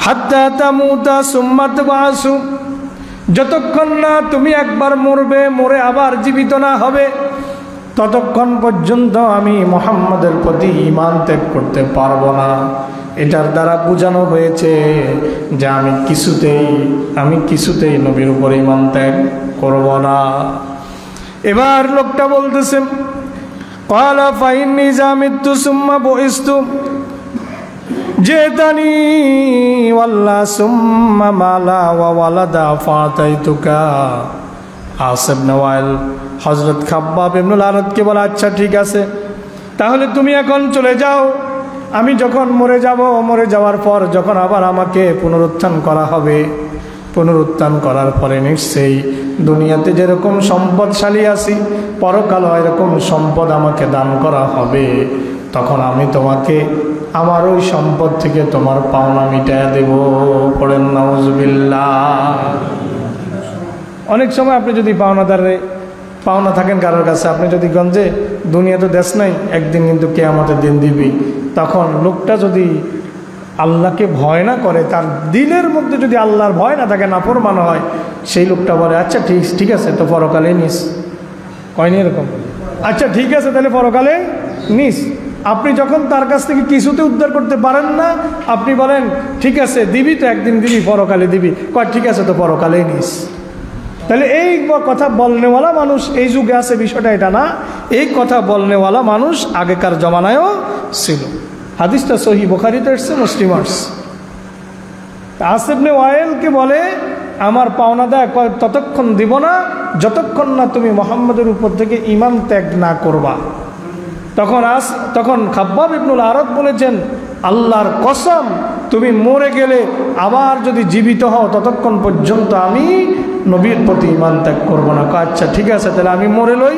হাত্তা তামুতা সুম্মা তুবআসু, যতক্ষণ না তুমি একবার মরবে, মরে আবার জীবিত না হবে, ততক্ষণ পর্যন্ত আমি মুহাম্মদের প্রতি ঈমান ত্যাগ করতে পারবো না। এটার দ্বারা বোঝানো হয়েছে যে আমি কিছুতেই নবীর উপর ঈমান ত্যাগ করব না। এবার লোকটা বলতেছে, ক্বালা ফাইন্নী জামিতু সুম্মা বুইস্তু জেতানি ওয়াল্লা সুম্মা মালা ওয়া ওয়ালাদা ফাতাইতুকা। আসিব ইবনে ওয়াইল হযরত খাব্বাব ইবনুল আরাদকে বলে, আচ্ছা ঠিক আছে, তাহলে তুমি এখন চলে যাও, আমি যখন মরে যাব, মরে যাওয়ার পর যখন আবার আমাকে পুনরুত্থান করা হবে, পুনরুত্থান করার পরে নিশ্চয়ই দুনিয়াতে যেরকম সম্পদশালী আছি, পরকালও এরকম সম্পদ আমাকে দান করা হবে, তখন আমি তোমাকে আমার ওই সম্পদ থেকে তোমার পাওনা মিটায়া দেব। পড়েন নাউজুবিল্লাহ। অনেক সময় আপনি যদি পাওনা থাকেন কারোর কাছে, আপনি যদি গঞ্জে দুনিয়া তো দেশ নাই, একদিন কিন্তু কিয়ামতের দিন দিবি, তখন লোকটা যদি আল্লাহকে ভয় না করে, তার দিলের মধ্যে যদি আল্লাহর ভয় না থাকে, নাফরমান হয়, সেই লোকটা বলে আচ্ছা ঠিক আছে, তো পরকালে নিস। কয়নি এরকম? আচ্ছা ঠিক আছে, তাহলে পরকালে নিস। আপনি যখন তার কাছ থেকে কিছুতে উদ্ধার করতে পারেন না, আপনি বলেন ঠিক আছে দিবি তো, একদিন দিবি, পরকালে দিবি, কয় ঠিক আছে তো পরকালেই নিস। তাহলে এই কথা বলনেওয়ালা মানুষ এই যুগে আছে, বিষয়টা এটা না, এই কথা বলনেওয়ালা মানুষ আগেকার জমানায়ও ছিল। হাদিসটা সহিহ বুখারীতে এসেছে, মুসলিম আসছে। আসিব ইবনে ওয়াইলকে বলে, আমার পাওনা দেয়, ততক্ষণ দিব না যতক্ষণ না তুমি মুহাম্মদের উপর থেকে ঈমান ত্যাগ না করবা। তখন খাব্বাব ইবনুল আরাদ বলেছেন, আল্লাহর কসম, তুমি মরে গেলে আবার যদি জীবিত হও, ততক্ষণ পর্যন্ত আমি নবীর প্রতি ঈমান ত্যাগ করবো না। আচ্ছা ঠিক আছে, তাহলে আমি মরে লই,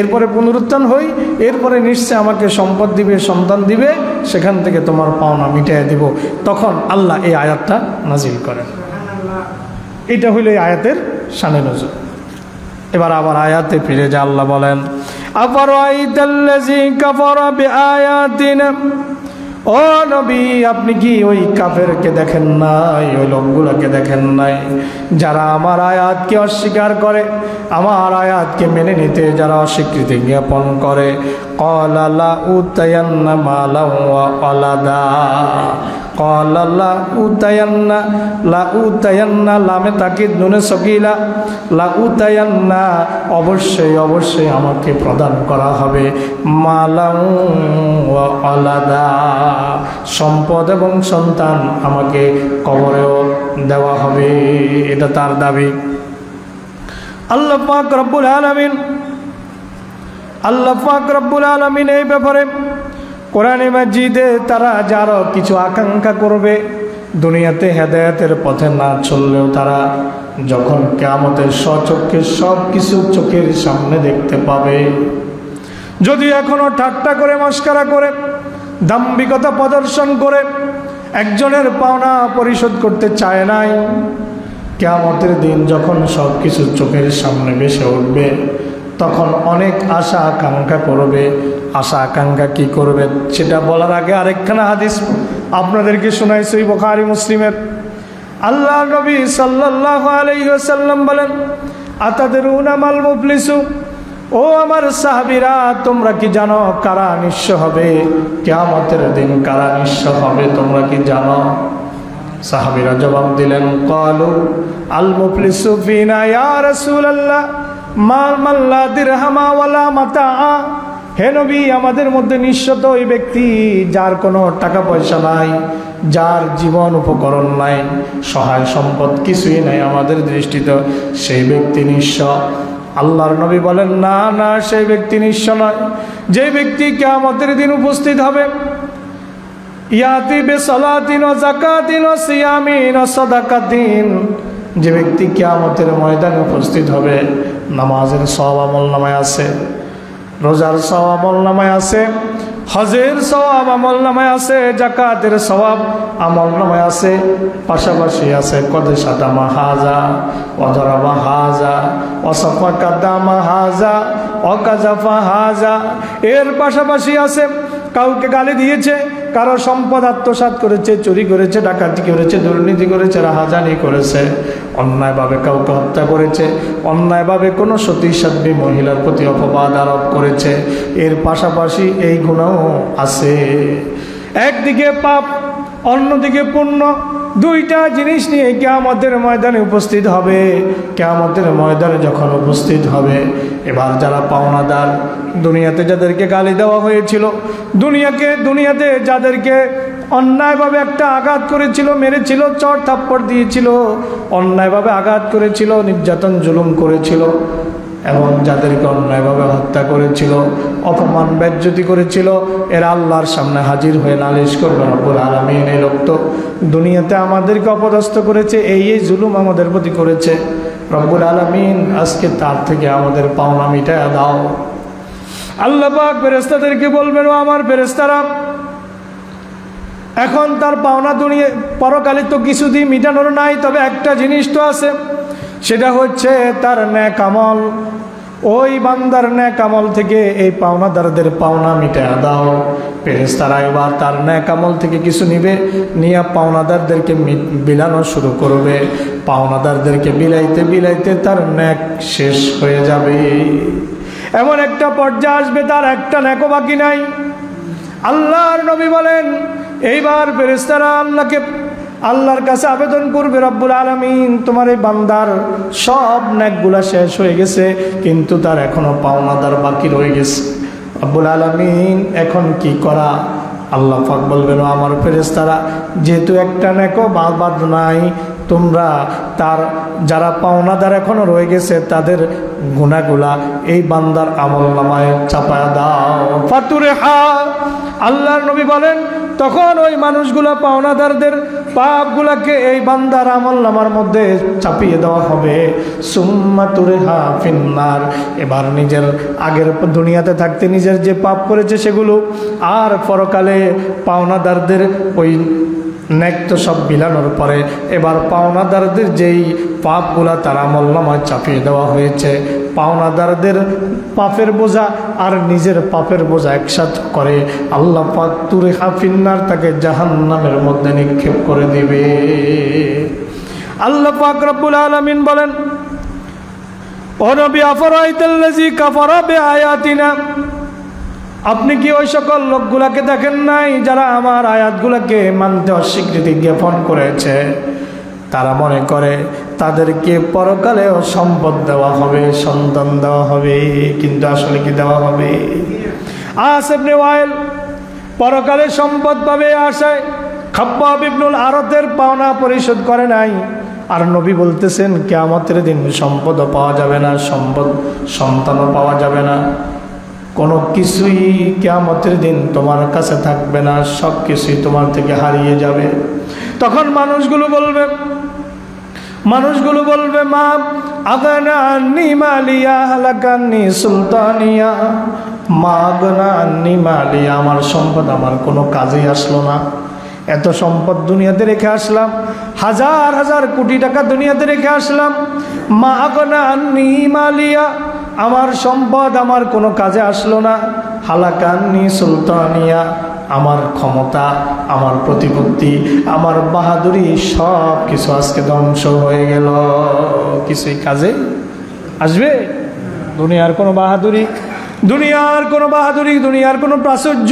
এরপরে পুনরুত্থান হই, এরপরে নিশ্চয় আমাকে সম্পদ দিবে, সন্তান দিবে, সেখান থেকে তোমার পাওনা মিটাইয়া দিব। তখন আল্লাহ এই আয়াতটা নাজিল করেন। এটা হইল এই আয়াতের শানে নজর। এবার আবার আয়াতে ফিরে যা, আল্লাহ বলেন, আফারাইতাল্লাযী কাফারা বিআয়াতিনা, ও নবী আপনি কি ওই কাফেরকে দেখেন নাই, ওই লোকগুলোকে দেখেন নাই যারা আমার আয়াতকে অস্বীকার করে, আমার আয়াতকে মেনে নিতে যারা অস্বীকৃতি জ্ঞাপন করে। ক্বালা লা উতায়ান্না মালা ওয়া ওয়ালাদা, ক্বালা লা উতায়ান্না লামে তাকিদ নুনে সকিলা, লা উতায়ান্না অবশ্যই আমাকে প্রদান করা হবে, মালা ওয়া ওয়ালাদা সম্পদ এবং সন্তান আমাকে কবরেও দেওয়া হবে, এটা তার দাবি। আল্লাহ পাক রব্বুল আলামিন এই ব্যাপারে কোরআনে মাজিদে তারা যারা কিছু আকাঙ্ক্ষা করবে, দুনিয়াতে হেদায়েতের পথে না চললেও তারা যখন কিয়ামতের স্বচক্ষে সব কিছু চোখের সামনে দেখতে পাবে, যদি এখনো ঠাট্টা করে, মস্করা করে, দাম্ভিকতা প্রদর্শন করে একজনের পাওনা পরিশোধ করতে চায় নাই, কিয়ামতের দিন যখন সব কিছু চোখের সামনে ভেসে উঠবে, তখন অনেক আশা আকাঙ্ক্ষা করবে। আশা আকাঙ্ক্ষা কি করবে সেটা বলার আগে আরেকখানা হাদিস আপনাদেরকে শোনাই, সহিহ বুখারী মুসলিমের। আল্লাহ নবী সাল্লাল্লাহু আলাইহি ওয়াসাল্লাম বলেন, আতাদরুনা মাল মুফলিসু, ও আমার সাহাবীরা তোমরা কি জানো কারা নিঃস্ব হবে কিয়ামতের দিন? কারা নিঃস্ব হবে তোমরা কি জানো? সাহাবীরা জবাব দিলেন, ক্বালু আল মুফলিসু ফিনা ইয়া রাসূলুল্লাহ মান লা দিরহামা ওয়ালা মাতাআ। হে নবী, আমাদের মধ্যে নিঃস্ব তো ওই ব্যক্তি যার কোনো টাকা পয়সা নাই, যার জীবন উপকরণ নাই, সহায় সম্পদ কিছুই নাই, আমাদের দৃষ্টিতে সেই ব্যক্তি নিঃস্ব। আল্লাহর নবী বলেন, না না, সেই ব্যক্তি নিঃস্ব নয়। যে ব্যক্তি কিয়ামতের দিন উপস্থিত হবে, ইয়াতি বিসালাতিন ওয়া যাকাতিন ওয়া সিয়ামিন ওয়া সাদাকাতিন, যে ব্যক্তি কিয়ামতের ময়দানে উপস্থিত হবে, নামাজের সওয়াব আমল নামায় আছে, রোজার সওয়াব আমল নামায় আছে, হজের সওয়াব আমল নামায় আছে, যাকাতের সওয়াব আমল নামায় আছে, পাশাপাশি আছে কদে সাদামা হাজা অধরাবা হাজা অসফা কাদামা হাজা অকাজাফা হাজা। এর পাশাপাশি আছে কাউকে গালি দিয়েছে, কারো সম্পদ আত্মসাৎ করেছে, চুরি করেছে, ডাকাতি করেছে, দুর্নীতি করেছে, রাহাজানি করেছে, অন্যায়ভাবে কাউকে হত্যা করেছে, অন্যায়ভাবে কোনো সতী সাধ্বী মহিলার প্রতি অপবাদ আরোপ করেছে। এর পাশাপাশি এই গুণাও আছে। একদিকে পাপ, অন্যদিকে পুণ্য, দুইটা জিনিস নিয়ে কিয়ামতের ময়দানে উপস্থিত হবে। কিয়ামতের ময়দানে যখন উপস্থিত হবে, এবার যারা পাওনাদার, দুনিয়াতে যাদেরকে গালি দেওয়া হয়েছিল, দুনিয়াতে যাদেরকে অন্যায়ভাবে একটা আঘাত করেছিল, মেরেছিল, চর থাপ্পড় দিয়েছিল, অন্যায়ভাবে আঘাত করেছিল, নির্যাতন জুলুম করেছিল, এবং যাদেরকে অন্যায়ভাবে হত্যা করেছিল, অপমান বেজ্জতি করেছিল, এরা আল্লাহর সামনে হাজির হয়ে নালিশ করবে, রব্বুল আলামিন এই লোক তো দুনিয়াতে আমাদেরকে অপদস্থ করেছে, এই জুলুম আমাদের প্রতি করেছে, রব্বুল আলামিন আজকে তার থেকে আমাদের পাওনা মিটায়া দাও। আল্লাহ পাক ফেরেশতাদেরকে বলবেন, ও আমার ফেরেশতারা, এখন তার পাওনা দুনিয়া পরকালে তো কিছুদিন মিটানোর নাই, তবে একটা জিনিস তো আছে, সেটা হচ্ছে তার নেক আমল। ওই বান্দার নেক আমল থেকে এই পাওনাদারদের পাওনা মিটায়া দাও। ফেরেশতারা এবার তার নেক আমল থেকে কিছু নিবে, নিয়ে পাওনাদারদেরকে বিলানো শুরু করবে। পাওনাদারদেরকে বিলাইতে বিলাইতে তার নেক শেষ হয়ে যাবে। এমন একটা পর্যায়ে আসবে তার একটা নেকও বাকি নাই। আল্লাহর নবী বলেন, এইবার ফেরেশতারা আল্লাহর কাছে আবেদন করবে, রব্বুল আলামিন তোমার এই বান্দার সব নেকগুলা শেষ হয়ে গেছে, কিন্তু তার এখনো পাওনাদার বাকি রয়ে গেছে। রব্বুল আলামিন এখন কি করা? আল্লাহ পাক বলবেন, আমার ফেরেশতারা, যেহেতু একটা নেকও বাদ নাই, তোমরা তার যারা পাওনাদার এখনো রয়ে গেছে তাদের গুনাহগুলা এই বান্দার আমলনামায় চাপায়া দাও। ফাতুরহা, আল্লাহর নবী বলেন, তখন ওই মানুষগুলা পাওনাদারদের পাপগুলাকে এই বান্দার আমলনামার মধ্যে চাপিয়ে দেওয়া হবে। সুম্মা তুরহা ফিন্নার, এবার নিজের আগের দুনিয়াতে থাকতে নিজের যে পাপ করেছে সেগুলো, আর পরকালে পাওনাদারদের ওই নেক তো সব বিলানোর পরে এবার পাওনাদারদের যেই পাপগুলা তার আমলনামায় চাপিয়ে দেওয়া হয়েছে, পাওনাদারদের পাপের বোঝা আর নিজের পাপের বোঝা একসাথে করে আল্লাহ পাক তুরহা ফিন্নার, তাকে জাহান্নামের মধ্যে নিক্ষেপ করে দিবে। আল্লাহ পাক রব্বুল আলামিন বলেন, ও নবী, আফরাইতাল্লাযী কাফারা বিআয়াতিনা, আপনি কি ওই সকল লোকগুলাকে দেখেন নাই যারা আমার আয়াতগুলাকে মানতে অস্বীকৃতি জ্ঞাপন করেছে? তারা মনে করে তাদেরকে পরকালেও সম্পদ দেওয়া হবে, সন্তান দেওয়া হবে, কিন্তু আসলে কি দেওয়া হবে? আস ইবনে ওয়াইল পরকালে সম্পদ পাবে আশায় খাব্বাব ইবনুল আরতের পাওনা পরিশোধ করে নাই, আর নবী বলতেছেন কিয়ামতের দিন সম্পদও পাওয়া যাবে না, সন্তানও পাওয়া যাবে না, কোনো কিছুই কিয়ামতের দিন তোমার কাছে থাকবে না, সব কিছুই তোমার থেকে হারিয়ে যাবে। তখন মানুষগুলো বলবে মা আগনা আন্নি মালিয়া হালাকান্নি সুলতানিয়া, মা আগনা আন্নি মালিয়া, আমার সম্পদ আমার কোনো কাজেই আসলো না। এত সম্পদ দুনিয়াতে রেখে আসলাম, হাজার হাজার কোটি টাকা দুনিয়াতে রেখে আসলাম, মা আগনা আন্নি মালিয়া, আমার সম্পদ আমার কোনো কাজে আসলো না। হালাকান্নি সুলতানিয়া, আমার ক্ষমতা, আমার প্রতিপত্তি, আমার বাহাদুরি সব কিছু আজকে ধ্বংস হয়ে গেল, কিছুই কাজে আসবে? দুনিয়ার কোনো বাহাদুরি, দুনিয়ার কোনো প্রাচুর্য,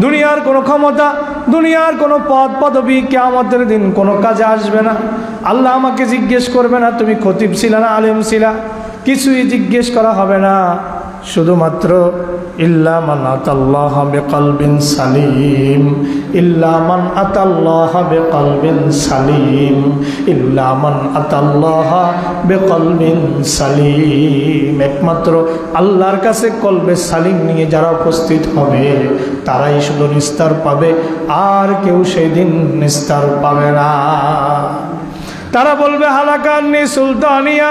দুনিয়ার কোনো ক্ষমতা, দুনিয়ার কোনো পদ পদবী কিয়ামতের দিন কোনো কাজে আসবে না। আল্লাহ আমাকে জিজ্ঞেস করবে না তুমি খতিব ছিলা না আলেম ছিলা, কিছুই জিজ্ঞেস করা হবে না। শুধুমাত্র ইল্লা মান আতাল্লাহ বিকলবিন সালিম, ইল্লা মান আতাল্লাহ বিকলবিন সালিম, ইল্লা মান আতাল্লাহ বিকলবিন সালিম, একমাত্র আল্লাহর কাছে কলবে সালিম নিয়ে যারা উপস্থিত হবে তারাই শুধু নিস্তার পাবে, আর কেউ সেই দিন নিস্তার পাবে না। তারা বলবে হালাকান্নি সুলতানিয়া,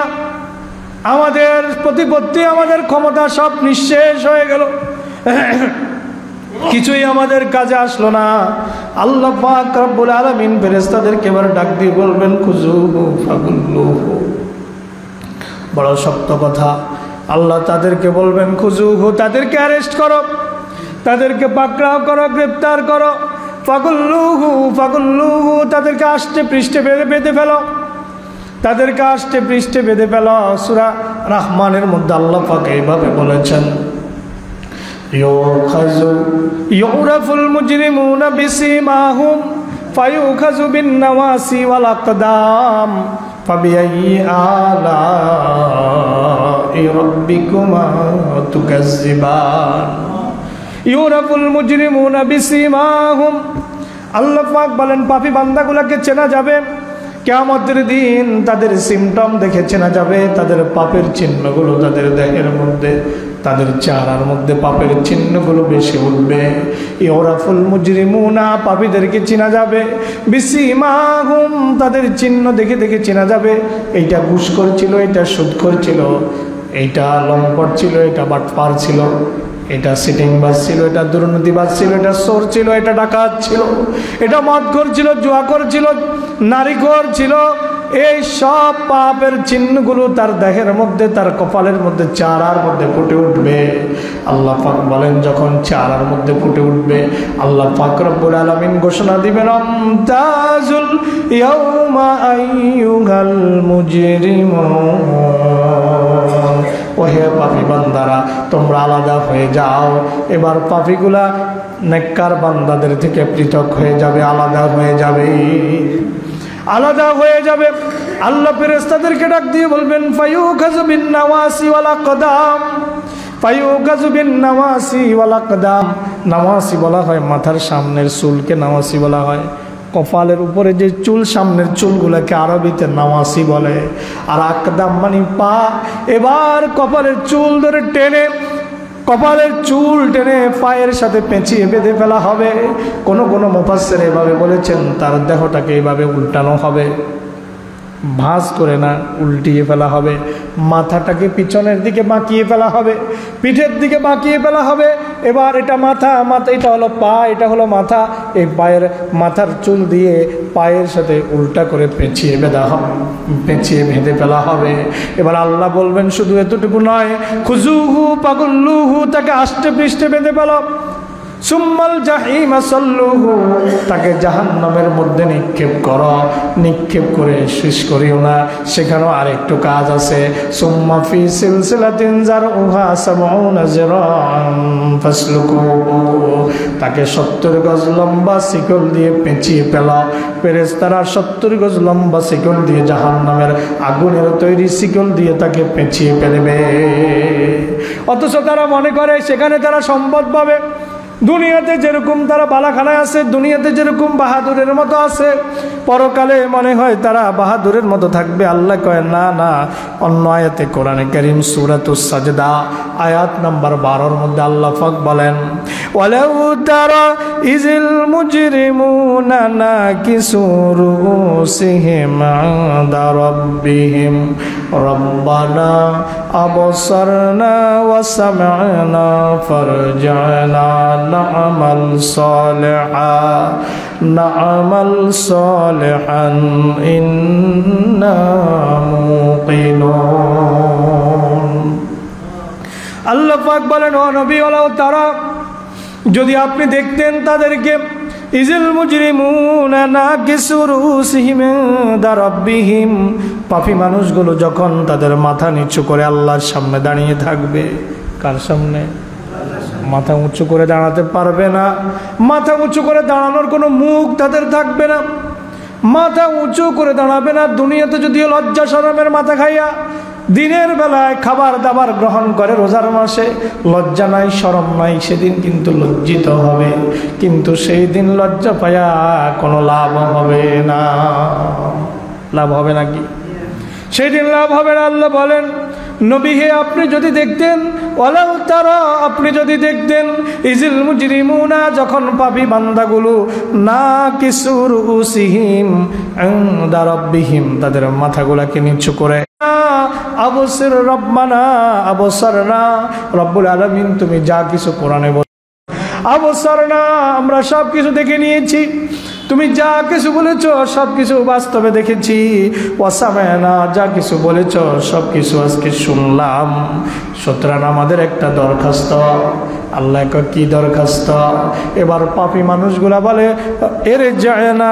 আমাদের প্রতিপত্তি, আমাদের ক্ষমতা সব নিঃশেষ হয়ে গেল। কিছুই আমাদের কাজে আসলো না। আল্লাহ পাক রব্বুল আলামিন ফেরেশতাদেরকে এবার ডাক দিয়ে বলবেন খুযুহু ফাগুল্লুহু। বড় শক্ত কথা। আল্লাহ তাদেরকে বলবেন খুযুহু, তাদেরকে অ্যারেস্ট করো, তাদেরকে পাকড়াও করো, গ্রেফতার করো। ফাগুল্লুহু ফাগুল্লুহু, তাদেরকে আষ্টে পৃষ্ঠে বেঁধে ফেলো, তাদেরকে আষ্টে পৃষ্ঠে বেঁধে ফেলো। সূরা রহমানের মধ্যে আল্লাহ পাক এইভাবে বলেছেন, ইউরাফুল মুজরিমুনা বিসিমাহুম ফায়ুখাযু বিন-নাওয়াসি ওয়াল আকদাম ফাবিআইয়ি আলাই রাব্বিকুমা তুকাজ্জিবান। ইউরাফুল মুজরিমুনা বিসিমাহুম, আল্লাহ পাক বলেন পাপী বান্দাগুলোকে চেনা যাবে কিয়ামতের দিন, তাদের সিমটম দেখে চেনা যাবে, তাদের পাপের চিহ্নগুলো তাদের দেহের মধ্যে, তাদের চেহারার মধ্যে পাপের চিহ্নগুলো বেশি উঠবে। ইউরাফুল মুজরিমুনা, পাপীদেরকে চেনা যাবে, বিসিমাহুম, তাদের চিহ্ন দেখে দেখে চেনা যাবে। এইটা ঘুষখোর ছিল, এটা সুদখোর ছিল, এইটা লম্পট ছিল, এটা বাটপার ছিল, এটা সিটিংবাজ ছিল, এটা দুর্নীতিবাজ ছিল, এটা চোর ছিল, এটা ডাকাত ছিল, এটা মদখোর ছিল, জুয়াখোর ছিল, নারীখোর ছিল। এই সব পাপের চিহ্নগুলো তার দেহের মধ্যে, তার কপালের মধ্যে, চেহারার মধ্যে ফুটে উঠবে। আল্লাহ পাক বলেন যখন চেহারার মধ্যে ফুটে উঠবে, আল্লাহ পাক রব্বুল আলামিন ঘোষণা দিবেন, আমতাজুল ইয়াউমা আইয়ুহাল মুজরিমুন, ওহে পাপী বান্দারা তোমরা আলাদা হয়ে যাও। এবার পাপীগুলা নেককার বান্দাদের থেকে পৃথক হয়ে যাবে, আলাদা হয়ে যাবে, আলাদা হয়ে যাবে। আল্লাহ ফেরেশতাদেরকে ডাক দিয়ে বলবেন, ফায়ুখাযু বিন-নাওয়াসি ওয়াল আকদাম, ফায়ুখাযু বিন-নাওয়াসি ওয়াল আকদাম। নাওয়াসি বলা হয় মাথার সামনের চুলকে নাওয়াসি বলা হয়। কপালের উপরে যে চুল, সামনের চুলগুলোকে আরবিতে নাওয়াসি বলে। আর আকদাম মানে পা। এবার কপালের চুল ধরে টেনে, কপালের চুল টেনে পায়ের সাথে পেঁচিয়ে বেঁধে ফেলা হবে। কোন কোন মুফাসসির এভাবে বলেছেন তার দেহটাকে এভাবে উল্টানো হবে, ভাঁজ করে না, উল্টিয়ে ফেলা হবে। মাথাটাকে পিছনের দিকে বাঁকিয়ে ফেলা হবে, পিঠের দিকে বাঁকিয়ে ফেলা হবে। এবার এটা মাথা, এটা হলো পা, এটা হলো মাথা। এই পায়ের মাথার চুল দিয়ে পায়ের সাথে উল্টা করে পেঁচিয়ে বেঁধে ফেলা হবে। এবার আল্লাহ বলবেন শুধু এতটুকু নয়, খুযুহু ফাগুল্লুহু, তাকে আষ্টে পৃষ্ঠে বেঁধে ফেলো। সুম্মাল জাহিমা সাল্লুহু, তাকে জাহান্নামের মধ্যে নিক্ষেপ করো। নিক্ষেপ করে শেষ করিও না, সেখানেও আরেকটু কাজ আছে। সুম্মা ফি সিলসিলাতিন যারউহা সাবউনা যিরাআন ফাসলুকুহু, তাকে 70 গজ লম্বা শিকল দিয়ে পেঁচিয়ে ফেলো। ফেরেশতারা 70 গজ লম্বা শিকল দিয়ে, জাহান্নামের আগুনের তৈরি শিকল দিয়ে তাকে পেঁচিয়ে ফেলবে। অথচ তারা মনে করে সেখানে তারা সম্পদ পাবে। দুনিয়াতে যেরকম তারা বালাখানায় আছে, দুনিয়াতে যেরকম বাহাদুরের মতো আছে, পরকালে মনে হয় তারা বাহাদুরের মতো থাকবে। আল্লাহ কয় না না। অন্য আয়াতে কোরআনে কারীম সূরাতুস সাজদা আয়াত নাম্বার 12 মধ্যে আল্লাহ পাক বলেন, ওয়ালাউ তারা ইজিল মুজরিমুনা নাকিসু রুসিহিম ইনদা রাব্বিহিম রব্বানা আবসারনা ওয়া সাম'না ফারজি'না না'মাল সালিহান ইন্না মুকিনুন। আল্লাহ পাক বলেন, ও নবী, ওয়ালাউ তারা, যদি আপনি দেখতেন তাদেরকে, ইজিল মুজরিমুনা নাকিসু রুসিহিম ইনদা রাব্বিহিম, পাপী মানুষগুলো যখন তাদের মাথা নিচু করে আল্লাহর সামনে দাঁড়িয়ে থাকবে। কার সামনে? মাথা উঁচু করে দাঁড়াতে পারবে না। মাথা উঁচু করে দাঁড়ানোর কোনো মুখ তাদের থাকবে না, মাথা উঁচু করে দাঁড়াবে না। দুনিয়াতে যদিও লজ্জা শরমের মাথা খাইয়া দিনের বেলায় খাবার দাবার গ্রহণ করে, রোজার মাসে লজ্জা নাই, শরম নাই, সেদিন কিন্তু লজ্জিত হবে। কিন্তু সেই দিন লজ্জা পায়া কোনো লাভ হবে না। লাভ হবে নাকি? সেই দিন লাভ হবে না। আল্লাহ বলেন, নবী হে, আপনি যদি দেখতেন, ওয়ালাউ তারা, আপনি যদি দেখতেন, ইজিল মুজরিমুনা, যখন পাপী বান্দাগুলো, নাকিসু রুসিহিম ইনদা রাব্বিহিম, তাদের মাথাগুলোকে নিচু করে, আবসির রব্বানা আবসারনা, রব্বুল আলামিন তুমি যা কিছু কোরআনে বল, আবসারনা, আমরা সব কিছু দেখে নিয়েছি, তুমি যা কিছু বলেছো সব কিছু বাস্তবে দেখেছি। ওয়াসামানা, যা কিছু বলেছো সব কিছু আজকে শুনলাম। সুতরাং আমাদের একটা দরখাস্ত। আল্লাহ কি দরখাস্ত? এবার পাপী মানুষগুলা বলে, এর যায় না,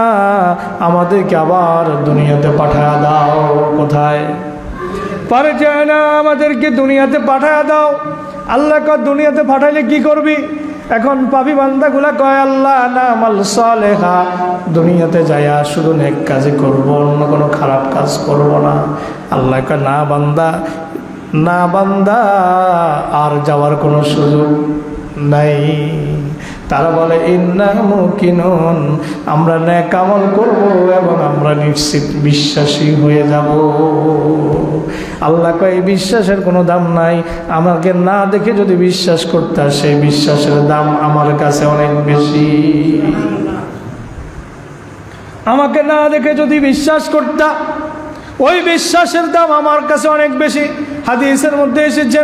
আমাদেরকে আবার দুনিয়াতে পাঠায় দাও। কোথায়? পারে যায় না, আমাদেরকে দুনিয়াতে পাঠায় দাও। আল্লাহ কয় দুনিয়াতে পাঠাইলে কি করবি? এখন পাপী বান্দাগুলা কয়, আল্লাহ না আমাল সালেহা, দুনিয়াতে যাইয়া শুধু নেক কাজই করব, অন্য কোনো খারাপ কাজ করব না। আল্লাহ কয় না বান্দা, না বান্দা, আর যাওয়ার কোনো সুযোগ নাই। তারা বলে ইন্না মুকিনুন, আমরা নেক আমল করব এবং আমরা নিশ্চিত বিশ্বাসী হয়ে যাব। আল্লাহ কয় এই বিশ্বাসের কোনো দাম নাই। আমাকে না দেখে যদি বিশ্বাস করতে, সেই বিশ্বাসের দাম আমার কাছে অনেক বেশি। আমাকে না দেখে যদি বিশ্বাস করতা, ওই বিশ্বাসের দাম আমার কাছে অনেক বেশি। হাদিসের মধ্যে এসেছে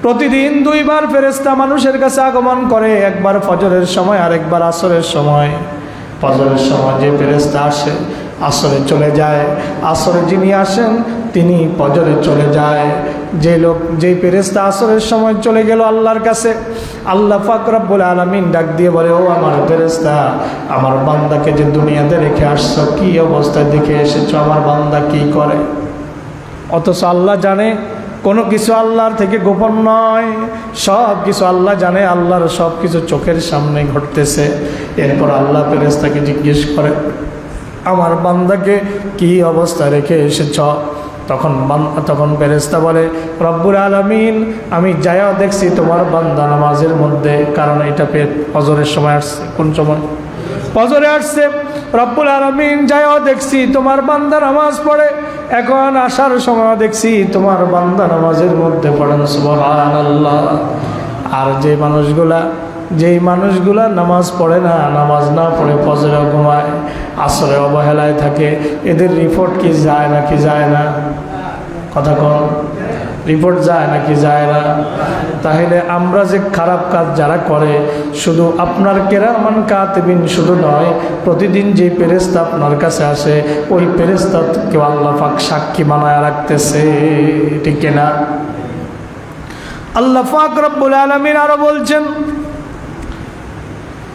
প্রতিদিন 2 বার ফেরেশতা মানুষের কাছে আগমন করে, একবার ফজরের সময় আর একবার আসরের সময়। ফজরের সময় যে ফেরেশতা আসে আসরে চলে যায়, আসরে যিনি আসেন তিনি ফজরে চলে যায়। যেই ফেরেশতা আসরের সময় চলে গেল আল্লাহর কাছে, আল্লাহ পাক রব্বুল আলামিন ডাক দিয়ে বলে, ও আমার ফেরেশতা, আমার বান্দাকে যে দুনিয়াতে রেখে আসছো, কি অবস্থায় দেখে এসেছো, আমার বান্দা কি করে? অথচ আল্লাহ জানে কোনো কিছু আল্লাহর থেকে গোপন নয়, সব কিছু আল্লাহ জানে, আল্লাহর সব কিছু চোখের সামনে ঘটতেছে। এরপর আল্লাহ ফেরেশতাকে জিজ্ঞেস করে, আমার বান্দাকে কি অবস্থা রেখে এসেছ? তখন ফেরেশতা বলে, রব্বুল আলামিন, আমি যায়া দেখছি তোমার বান্দা নামাজের মধ্যে, কারণ এটা ফজরের সময় আসছে। কোন সময়? ফজরে আসছে। রব্বুল আলামিন যায়া দেখছি তোমার বান্দা নামাজ পড়ে, এখন আসার সময় দেখছি তোমার বান্দা নামাজের মধ্যে পড়েন, সুবহানাল্লাহ। আর যেই মানুষগুলা নামাজ পড়ে না, নামাজ না পড়ে ফজরে ঘুমায়, আসরে অবহেলায় থাকে, এদের রিপোর্ট কি যায় নাকি যায় না? কথা কন, রিপোর্ট যায় নাকি যায় না? তাহলে আমরা যে খারাপ কাজ যারা করে, শুধু আপনার কিরামান কাতিবিন শুধু নয়, প্রতিদিন যে ফেরেশতা আপনার কাছে আসে, ওই ফেরেশতাকে আল্লাহ পাক সাক্ষী বানায় রাখতেছে, ঠিক না? আল্লাহ পাক রব্বুল আলামিন আরো বলছেন,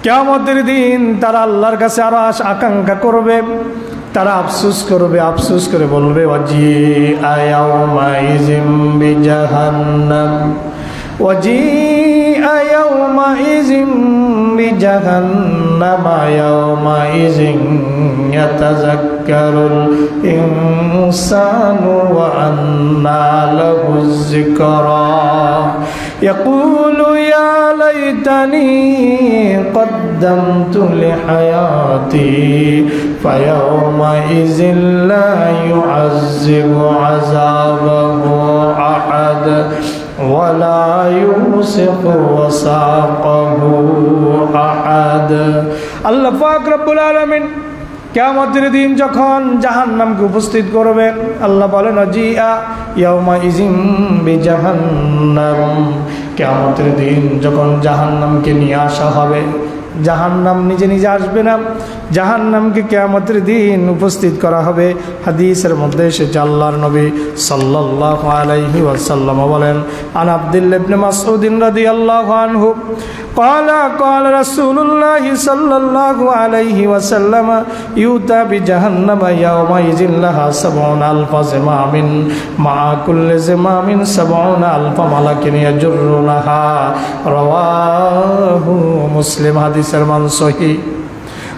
কিয়ামতের দিন তারা আল্লাহর কাছে আরো আকাঙ্ক্ষা করবে, তারা আফসোস করবে, আফসোস করে বলবে, ওয়াজিআ ইয়াউমাইযিম বিজাহান্নাম, ওয়াজিআ ইয়াউমাইযিম বিজাহান্নাম, ইয়াউমাইযিন ইয়াতাযাক্কারুল ইনসানু ওয়া আন্না লাহুয যিকরা, ইয়াকুলু ইয়া লাইতানি قدمت لحياتي فيومئذ لا يعذب عذابه أحد ولا يوثق وثاقه أحد। আল্লাহ পাক রব্বুল আলামিন কিয়ামতের দিন যখন জাহান্নামকে উপস্থিত করবেন, আল্লাহ বলেন, জিআ ইয়াউমাইযিম বিজাহান্নাম, কিয়ামতের দিন যখন জাহান্নামকে নিয়ে আসা হবে, জাহান্নাম নিজে নিজে আসবে না, জাহান্নামকে কিয়ামতের দিন উপস্থিত করা হবে। হাদিসের মধ্যে এসেছে, আল্লাহর নবী সাল্লাল্লাহু আলাইহি ওয়াসাল্লাম বলেন, আন আব্দুল্লাহ ইবনে মাসউদ রাদিয়াল্লাহু আনহু قال قال رسول الله صلى الله عليه وسلم يؤتى بجهنم يومئذ لها 70,000 زمام مع كل زمام 70,000 ملك يجرونها رواه مسلم। হাদিসের মান সহিহ।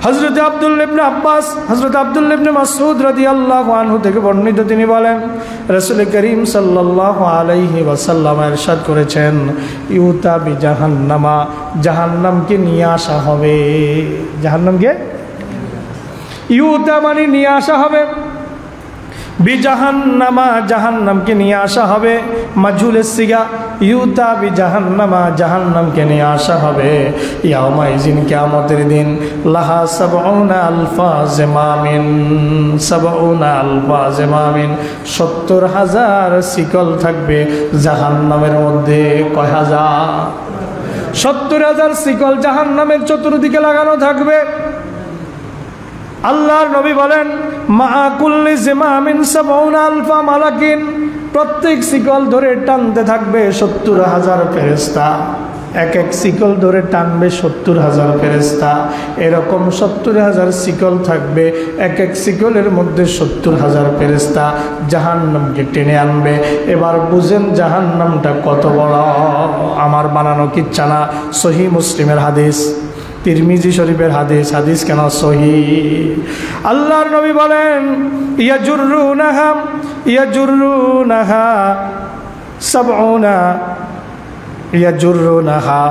হযরত আব্দুল্লাহ ইবনে আব্বাস, হযরত আব্দুল্লাহ ইবনে মাসউদ রাদিয়াল্লাহু আনহু থেকে বর্ণিত, তিনি বলেন, রাসূল করিম সাল্লাল্লাহু আলাইহি ওয়াসাল্লাম ইরশাদ করেছেন, ইউতা বিজাহান্নামা, জাহান্নামকে নিয়ে আসা হবে। জাহান্নামকে ইউতা মানে নিয়ে আসা হবে, বিজাহান্নামা, জাহান্নামকে নিয়ে আসা হবে, মাজহুলের সিগা, ইউতা বিজাহান্নামা, জাহান্নামকে নিয়ে আসা হবে। ইয়াউমাইযিন, কিয়ামতের দিন, লাহা 70,000 জিমামিন, 70,000 জিমামিন, 70,000 শিকল থাকবে জাহান্নামের মধ্যে। কয় হাজার? 70,000 শিকল জাহান্নামের চতুর্দিকে লাগানো থাকবে। আল্লাহর নবী বলেন মা কুল্লি জিমামিন 70 আলফা মালাকিন, প্রত্যেক শিকল ধরে টানতে থাকবে 70,000 ফেরেশতা। এক এক শিকল ধরে টানবে 70,000 ফেরেশতা। এরকম 70,000 শিকল থাকবে, এক এক শিকলের মধ্যে 70,000 ফেরেশতা জাহান্নামকে টেনে আনবে। এবার বুঝেন জাহান্নামটা কত বড়। আমার বানানো কিচ্ছা না, সহিহ মুসলিমের হাদিস, তিরমিজি শরীফের হাদিস। হাদিস কেন সহিহ? আল্লাহর নবী বলেন ইয়াজুরুনাহা সাবউনা ইয়াজুরুনাহা,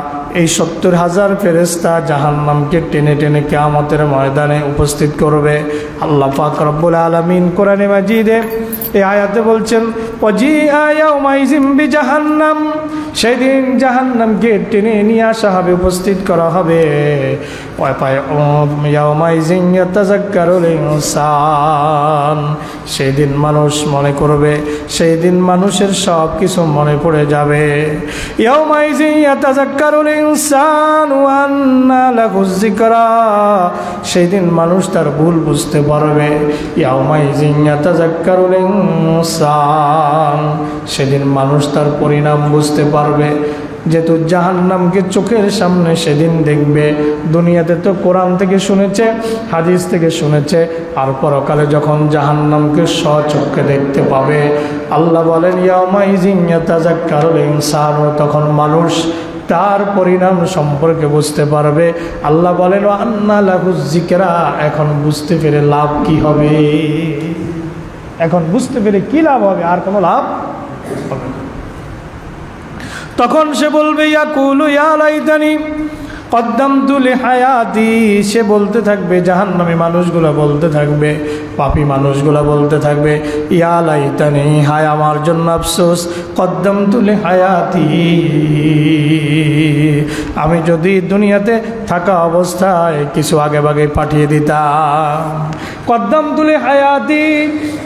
এই 70,000 ফেরেশতা জাহান্নামকে টেনে টেনে কিয়ামতের ময়দানে উপস্থিত করবে। আল্লাহ পাক রব্বুল আলামিন কোরআনে মাজিদে এই আয়াতে বলছেন ওয়াজিআ ইয়াউমাইযিম বিজাহান্নাম, সেদিন জাহান্নামকে টেনে নিয়ে আসা হবে, উপস্থিত করা হবে। ইয়াউমাইযিন ইয়াতাযাক্কারুল ইনসান, সেদিন মানুষ মনে করবে, সেই দিন মানুষের সব কিছু মনে পড়ে যাবে। ইয়াউমাইযিন ইয়াতাযাক্কারুল ইনসানু আন্না লাহুয যিকরা, সেই দিন মানুষ তার ভুল বুঝতে পারবে। ইয়াউমাইযিন ইয়াতাযাক্কারুল ইনসান, সেদিন মানুষ তার পরিণাম বুঝতে পারবে। যেহেতু জাহান্নামকে চোখের সামনে সেদিন দেখবে, দুনিয়াতে তো কোরআন থেকে শুনেছে, হাদিস থেকে শুনেছে, আর পরকালে যখন জাহান্নামকে স্বচক্ষে দেখতে পাবে, আল্লাহ বলেন ইয়াউমাইযিন ইয়াতাযাক্কারুল ইনসান, তখন মানুষ তার পরিণাম সম্পর্কে বুঝতে পারবে। আল্লাহ বলেন আন্না লাহুয যিকরা, এখন বুঝতে পেরে লাভ কি হবে? এখন বুঝতে পেরে কি লাভ হবে? আর কোনো লাভ হবে না। তখন সে বলবে ইয়াকুলু ইয়া লাইতানি কদ্দামতু লিহায়াতি, সে বলতে থাকবে, জাহান্নামী মানুষগুলো বলতে থাকবে, পাপী মানুষগুলো বলতে থাকবে ইয়া লাইতানি, হায় আমার জন্য আফসোস, কদ্দামতু লিহায়াতি, আমি যদি দুনিয়াতে থাকা অবস্থায় কিছু আগে ভাগে পাঠিয়ে দিতাম। কদ্দামতু লিহায়াতি,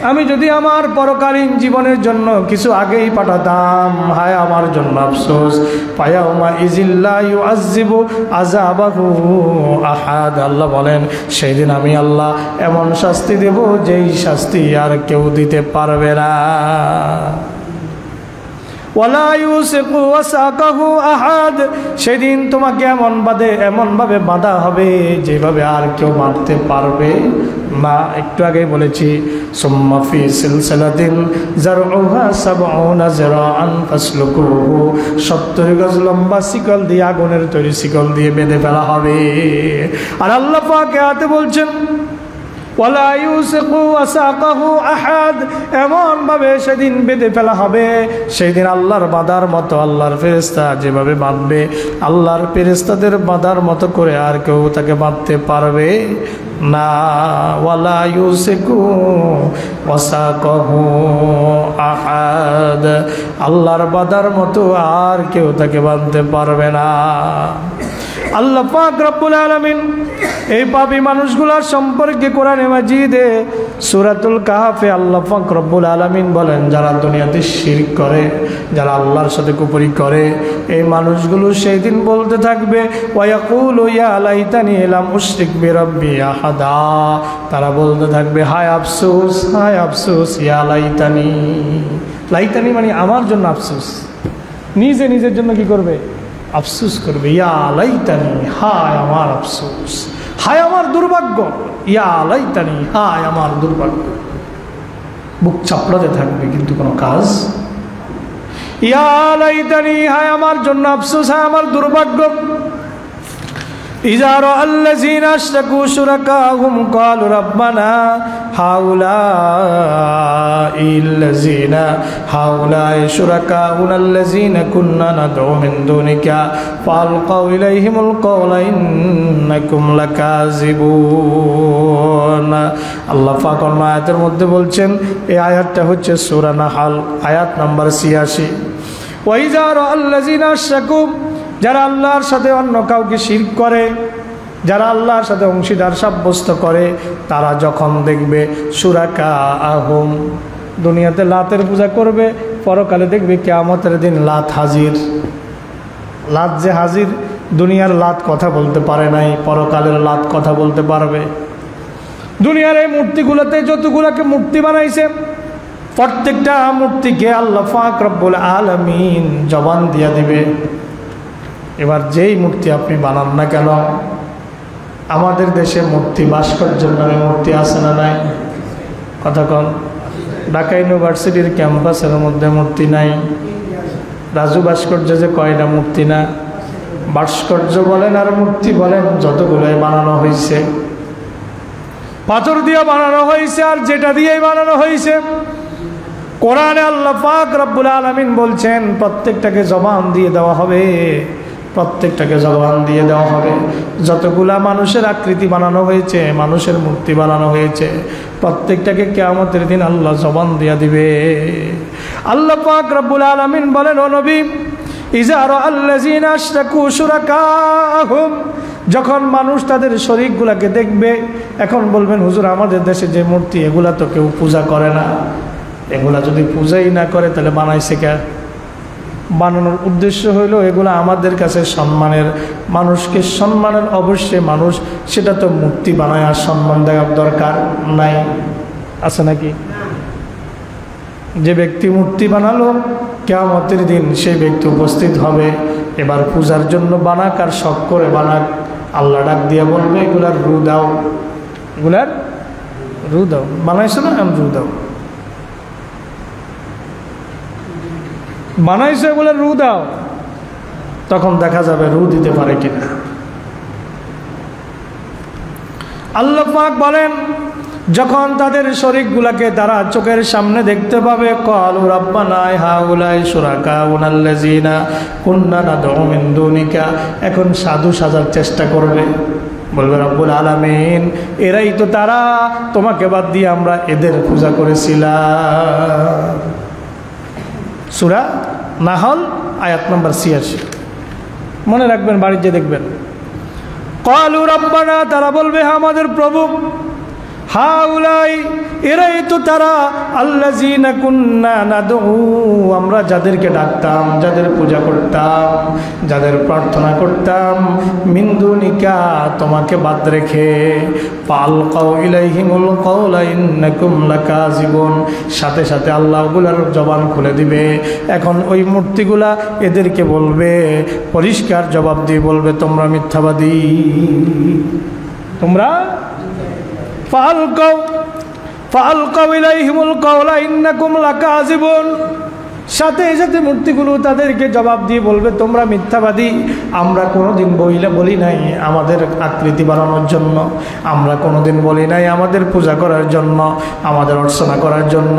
আমি যদি আমার পরকালীন জীবনের জন্য কিছু আগেই পাঠাতাম, হায় আমার জন্য আফসোস। ফায়াউমা ইযিল লা ইউআযযিবু আযাবাহু আহাদ, আল্লাহ বলেন সেই দিন আমি আল্লাহ এমন শাস্তি দেব যেই শাস্তি আর কেউ দিতে পারবে না। ওয়ালা ইউসিকু ওয়াসাকাহু আহাদ, সেদিন তোমাকে এমনভাবে বাঁধা হবে যেভাবে আর কেউ বাঁধতে পারবে না। একটু আগেই বলেছি সুম্মা ফি সিলসিলাতিন যারউহা ৭০ যিরাআন ফাসলুকুহু, ৭০ গজ লম্বা শিকল দিয়ে, আগুনের তৈরি শিকল দিয়ে বেঁধে ফেলা হবে। আর আল্লাহ পাক আয়াতে বলছেন ওয়ালা ইউসিকু ওয়াসাকাহু আহাদ, এমনভাবে সেদিন বেঁধে ফেলা হবে, সেই দিন আল্লাহর বাঁধার মতো, আল্লাহর ফেরেশতা যেভাবে বাঁধবে, আল্লাহর ফেরেশতাদের বাঁধার মতো করে আর কেউ তাকে বাঁধতে পারবে না। ওয়ালা ইউসিকু ওয়াসাকাহু আহাদ, আল্লাহর বাঁধার মতো আর কেউ তাকে বাঁধতে পারবে না। আল্লাহ পাক রব্বুল আলামিন এই পাপী মানুষগুলোর সম্পর্কে কোরআনে মাজিদে সূরাতুল কাহফে আল্লাহ পাক রব্বুল আলামিন বলেন, যারা দুনিয়াতে শিরক করে, যারা আল্লাহর সাথে কুফরি করে, এই মানুষগুলো সেই দিন বলতে থাকবে ওয়ায়াকুলু ইয়া লাইতানি লাম উশরিক বিরাব্বি আহাদা, তারা বলতে থাকবে হায় আফসোস, হায় আফসোস, ইয়া লাইতানি, লাইতানি মানে আমার জন্য আফসোস, নিজে নিজের জন্য কি করবে? আফসোস করবে। ইয়া লাইতানি, হায় আমার আফসোস, হায় আমার দুর্ভাগ্য, ইয়া লাইতানি, হায় আমার দুর্ভাগ্য, বুক চাপড়াতে থাকবে কিন্তু কোনো কাজ। ইয়া লাইতানি, হায় আমার জন্য আফসোস, হায় আমার দুর্ভাগ্য। ইযা রাআল্লাযীনা আশরাকু শুরাকাহুম ক্বালু রাব্বানা হাউলাই শুরাকাউনাল্লাযীনা কুন্না নাদউ মিন দুনিকা ফালকাউ ইলাইহিমুল কওলা ইন্নাকুম লাকাযিবুন। আল্লাহ পাক আয়াতের মধ্যে বলছেন, এই আয়াতটা হচ্ছে সূরা নাহল আয়াত নাম্বার ৮৬। ওয়া ইযা রাআল্লাযীনা আশরাকু, যারা আল্লাহর সাথে অন্য কাউকে শিরক করে, যারা আল্লাহর সাথে অংশীদার সাব্যস্ত করে, তারা যখন দেখবে শুরাকা আহুম, দুনিয়াতে লাতের পূজা করবে, পরকালে দেখবে কিয়ামতের দিন লাত হাজির। লাত যে হাজির, দুনিয়ার লাত কথা বলতে পারে নাই, পরকালের লাত কথা বলতে পারবে। দুনিয়ার এই মূর্তিগুলোতে যতগুলোকে মূর্তি বানাইছে, প্রত্যেকটা মূর্তিকে আল্লাহ পাক রব্বুল আলামিন জবান দিয়া দিবে। এবার যেই মূর্তি আপনি বানান না কেন, আমাদের দেশে মূর্তি ভাস্কর্যের নামে মূর্তি আছে না নাই? কথা কন। ঢাকা ইউনিভার্সিটির ক্যাম্পাসের মধ্যে মূর্তি নাই। রাজু ভাস্কর্য যে কয়টা মূর্তি না, ভাস্কর্য বলেন আর মূর্তি বলেন যতগুলোই বানানো হয়েছে, পাথর দিয়ে বানানো হয়েছে আর যেটা দিয়েই বানানো হয়েছে, কোরআনে আল্লাহ পাক রব্বুল আলামিন বলছেন প্রত্যেকটাকে জবান দিয়ে দেওয়া হবে, প্রত্যেকটাকে জবান দিয়ে দেওয়া হবে। যতগুলা মানুষের আকৃতি বানানো হয়েছে, মানুষের মূর্তি বানানো হয়েছে, প্রত্যেকটাকে কিয়ামতের দিন আল্লাহ জবান দিয়ে দিবে। আল্লাহ পাক রব্বুল আলামিন বলেন, ও নবী, ইযা রাআল্লাযীনা আশরাকু শুরাকাহুম, যখন মানুষ তাদের শরীকগুলাকে দেখবে, এখন বলবেন হুজুর আমাদের দেশে যে মূর্তি এগুলা তো কেউ পূজা করে না, এগুলা যদি পূজাই না করে তাহলে বানাইছে কে? বানানোর উদ্দেশ্য হইল এগুলো আমাদের কাছে সম্মানের, মানুষকে সম্মানের, অবশ্যই মানুষ সেটা তো মূর্তি বানায় আর সম্মান দেওয়ার দরকার নাই, আছে নাকি? যে ব্যক্তি মূর্তি বানালো কিয়ামতের দিন সেই ব্যক্তি উপস্থিত হবে। এবার পূজার জন্য বানাক আর শখ করে বানাক, আল্লাহ ডাক দিয়ে বলবে এগুলার রু দাও, এগুলার রু দাও, বানাইছো না রু দাও, বানাইছো এগুলার রু দাও। তখন দেখা যাবে রু দিতে পারে কিনা। আল্লাহ পাক বলেন, যখন তাদের শরীকগুলাকে তারা চোখের সামনে দেখতে পাবে, ক্বালু রাব্বানা হাউলাই শুরাকাউনাল্লাযীনা কুননা নাদউ মিন দুনিকা, এখন সাধু সাজার চেষ্টা করবে, বলবে রব্বুল আলামিন এরাই তো তারা, তোমাকে বাদ দিয়ে আমরা এদের পূজা করেছিলাম। সূরা নাহল আয়াত নম্বর ৮৬, মনে রাখবেন, বাড়িতে দেখবেন। ক্বালু রাব্বানা, তারা বলবে আমাদের প্রভু, হাউলাই এরাই তো তারা, আল্লাযীনা কুননা নাদউ, আমরা যাদেরকে ডাকতাম, যাদের পূজা করতাম, যাদের প্রার্থনা করতাম, মিন দুনিকা, তোমাকে বাদ রেখে, ফালকাউ ইলাইহিমুল কওলা ইন্নাকুম লাকাযিবুন, সাথে সাথে আল্লাহ ওগুলার জবান খুলে দিবে। এখন ওই মূর্তিগুলা এদেরকে বলবে, পরিষ্কার জবাব দিয়ে বলবে তোমরা মিথ্যাবাদী, তোমরা ফালকাউ ইলাইহিমুল কওলা ইন্নাকুম লাকাযিবুন, সাথে সাথে মূর্তিগুলো তাদেরকে জবাব দিয়ে বলবে তোমরা মিথ্যাবাদী, আমরা কোনোদিন বলি নাই আমাদের আকৃতি বানানোর জন্য, আমরা কোনোদিন বলি নাই আমাদের পূজা করার জন্য, আমাদের অর্চনা করার জন্য,